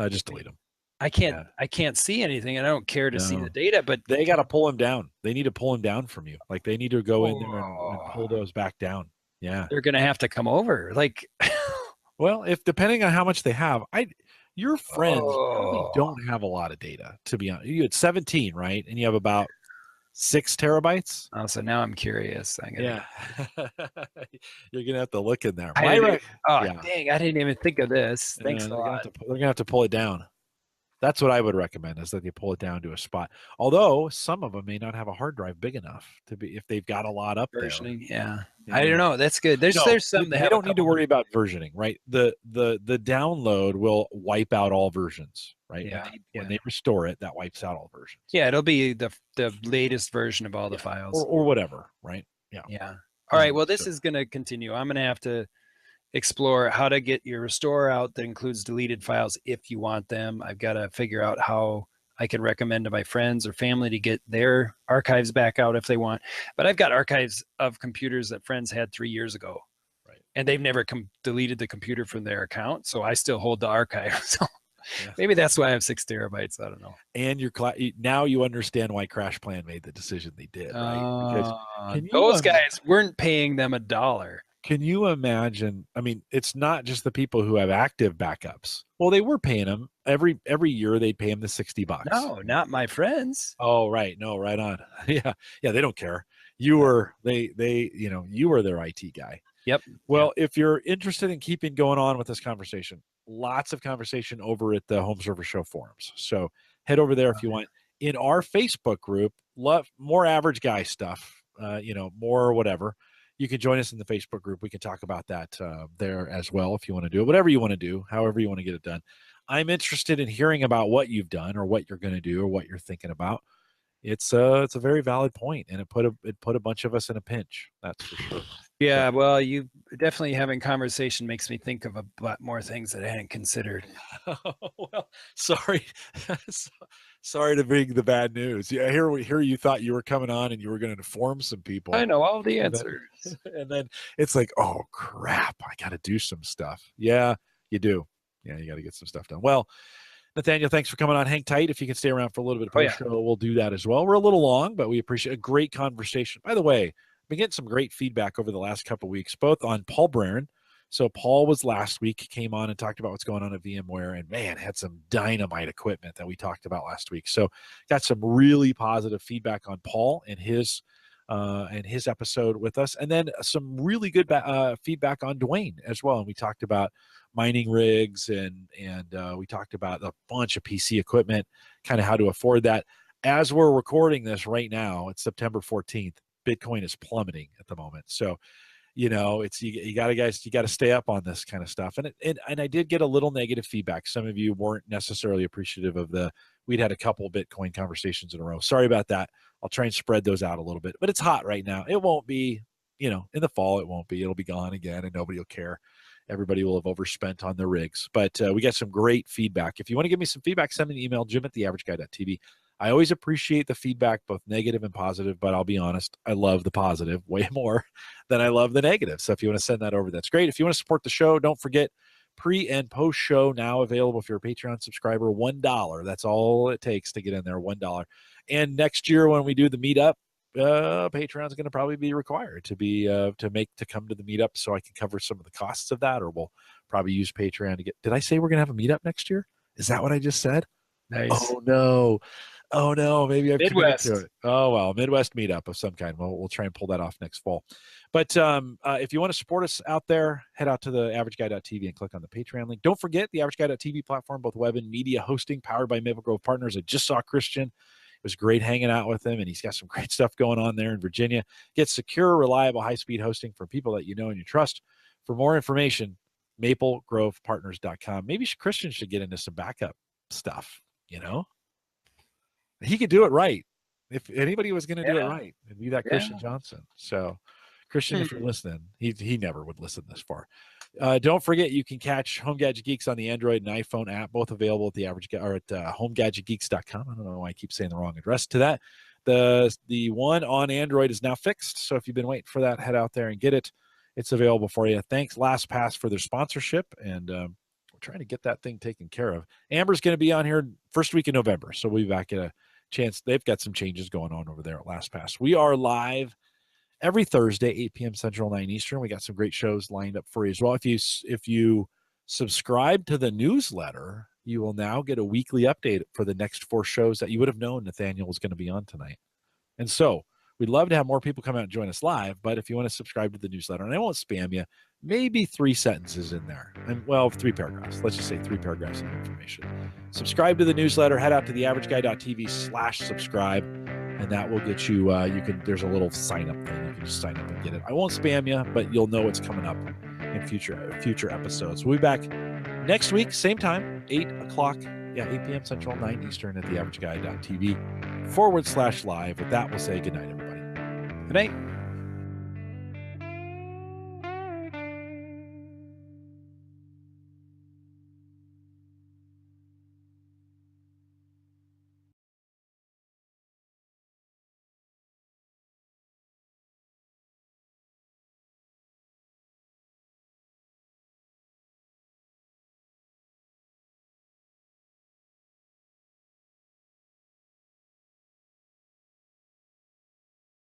Just delete them. I can't see anything, and I don't care to see the data, but they got to pull them down. They need to pull them down from you. Like they need to go in there and pull those back down. Yeah. They're going to have to come over. Like, well, depending on how much they have, your friends probably don't have a lot of data, to be honest. You had 17, right? And you have about 6 terabytes. Oh, so now I'm curious. You're going to have to look in there. Dang, I didn't even think of this. Thanks a lot. They're going to have to pull it down. That's what I would recommend, is that you pull it down to a spot. Although some of them may not have a hard drive big enough to be, if they've got a lot up versioning. Yeah. I don't know. That's good. There's some that they don't need to worry about versioning, right? The download will wipe out all versions, right? Yeah. When they restore it, that wipes out all versions. Yeah, it'll be the latest version of all the files. Or whatever, right? Yeah. Yeah. All right. Well, this is going to continue. I'm going to have to explore how to get your restore out that includes deleted files if you want them. I've got to figure out how I can recommend to my friends or family to get their archives back out if they want. But I've got archives of computers that friends had 3 years ago. Right. And they've never deleted the computer from their account. So I still hold the archive. So maybe that's why I have 6 terabytes. I don't know. And now you understand why Crashplan made the decision they did, right? Because those guys weren't paying them $1. Can you imagine? I mean, it's not just the people who have active backups. Well, they were paying them every year. They'd pay them the $60. No, not my friends. Oh, right. No, right on. Yeah. They don't care. You were you were their IT guy. Yep. Well, if you're interested in keeping going on with this conversation, lots of conversation over at the Home Server Show forums. So head over there if you want. In our Facebook group, more average guy stuff. More whatever. You can join us in the Facebook group. We can talk about that there as well if you want to do it. Whatever you want to do, however you want to get it done. I'm interested in hearing about what you've done or what you're going to do or what you're thinking about. It's a very valid point, and it put a bunch of us in a pinch. That's for sure. Yeah, well, you definitely having conversation makes me think of a lot more things that I hadn't considered. Well, sorry. Sorry to bring the bad news. Yeah, here you thought you were coming on and you were going to inform some people. I know all the answers. And then it's like, oh crap, I got to do some stuff. Yeah, you do. Yeah, you got to get some stuff done. Well, Nathaniel, thanks for coming on. Hang tight. If you can stay around for a little bit of post-show, we'll do that as well. We're a little long, but we appreciate a great conversation. By the way, I've been getting some great feedback over the last couple of weeks, both on Paul Braren. So Paul was last week, came on and talked about what's going on at VMware, and man, had some dynamite equipment that we talked about last week. So got some really positive feedback on Paul and his episode with us, and then some really good feedback on Dwayne as well. And we talked about mining rigs and we talked about a bunch of PC equipment, kind of how to afford that. As we're recording this right now, it's September 14th. Bitcoin is plummeting at the moment. So, it's you got to stay up on this kind of stuff. And I did get a little negative feedback. Some of you weren't necessarily appreciative of we'd had a couple Bitcoin conversations in a row. Sorry about that. I'll try and spread those out a little bit. But it's hot right now. It won't be, in the fall, it won't be. It'll be gone again, and nobody will care. Everybody will have overspent on their rigs. But we got some great feedback. If you want to give me some feedback, send me an email, jim@theaverageguy.tv. I always appreciate the feedback, both negative and positive, but I'll be honest, I love the positive way more than I love the negative. So if you want to send that over, that's great. If you want to support the show, don't forget, pre and post show now available if you're a Patreon subscriber, $1. That's all it takes to get in there, $1. And next year when we do the meetup, Patreon's going to probably be required to come to the meetup, so I can cover some of the costs of that, or we'll probably use Patreon to get. Did I say we're going to have a meetup next year? Is that what I just said? Nice. Oh no, maybe I've committed Midwest. to it. Oh well, Midwest meetup of some kind. We'll try and pull that off next fall. But if you want to support us out there, head out to the averageguy.tv and click on the Patreon link. Don't forget the averageguy.tv platform, both web and media hosting, powered by Maple Grove Partners. I just saw Christian. It was great hanging out with him, and he's got some great stuff going on there in Virginia. Get secure, reliable, high-speed hosting from people that you know and you trust. For more information, maplegrovepartners.com. Maybe Christian should get into some backup stuff, He could do it right. If anybody was going to do it right, it'd be that Christian Johnson. So, Christian, if you're listening, he never would listen this far. Don't forget, you can catch Home Gadget Geeks on the Android and iPhone app, both available at homegadgetgeeks.com. I don't know why I keep saying the wrong address to that. The one on Android is now fixed, so if you've been waiting for that, head out there and get it. It's available for you. Thanks LastPass for their sponsorship, and we're trying to get that thing taken care of. Amber's going to be on here first week in November, so we'll be back at a chance. They've got some changes going on over there at LastPass. We are live every Thursday, 8 p.m. Central, 9 Eastern. We got some great shows lined up for you as well. If you subscribe to the newsletter, you will now get a weekly update for the next 4 shows that you would have known Nathaniel was going to be on tonight. And so we'd love to have more people come out and join us live, but if you want to subscribe to the newsletter, and I won't spam you, maybe 3 sentences in there. And 3 paragraphs. Let's just say 3 paragraphs of information. Subscribe to the newsletter. Head out to theaverageguy.tv/subscribe. And that will get you, there's a little sign up thing. You can just sign up and get it. I won't spam you, but you'll know what's coming up in future episodes. We'll be back next week, same time, 8 p.m. Central, 9 Eastern at theaverageguy.tv /live. With that, we'll say goodnight, everybody. Good night.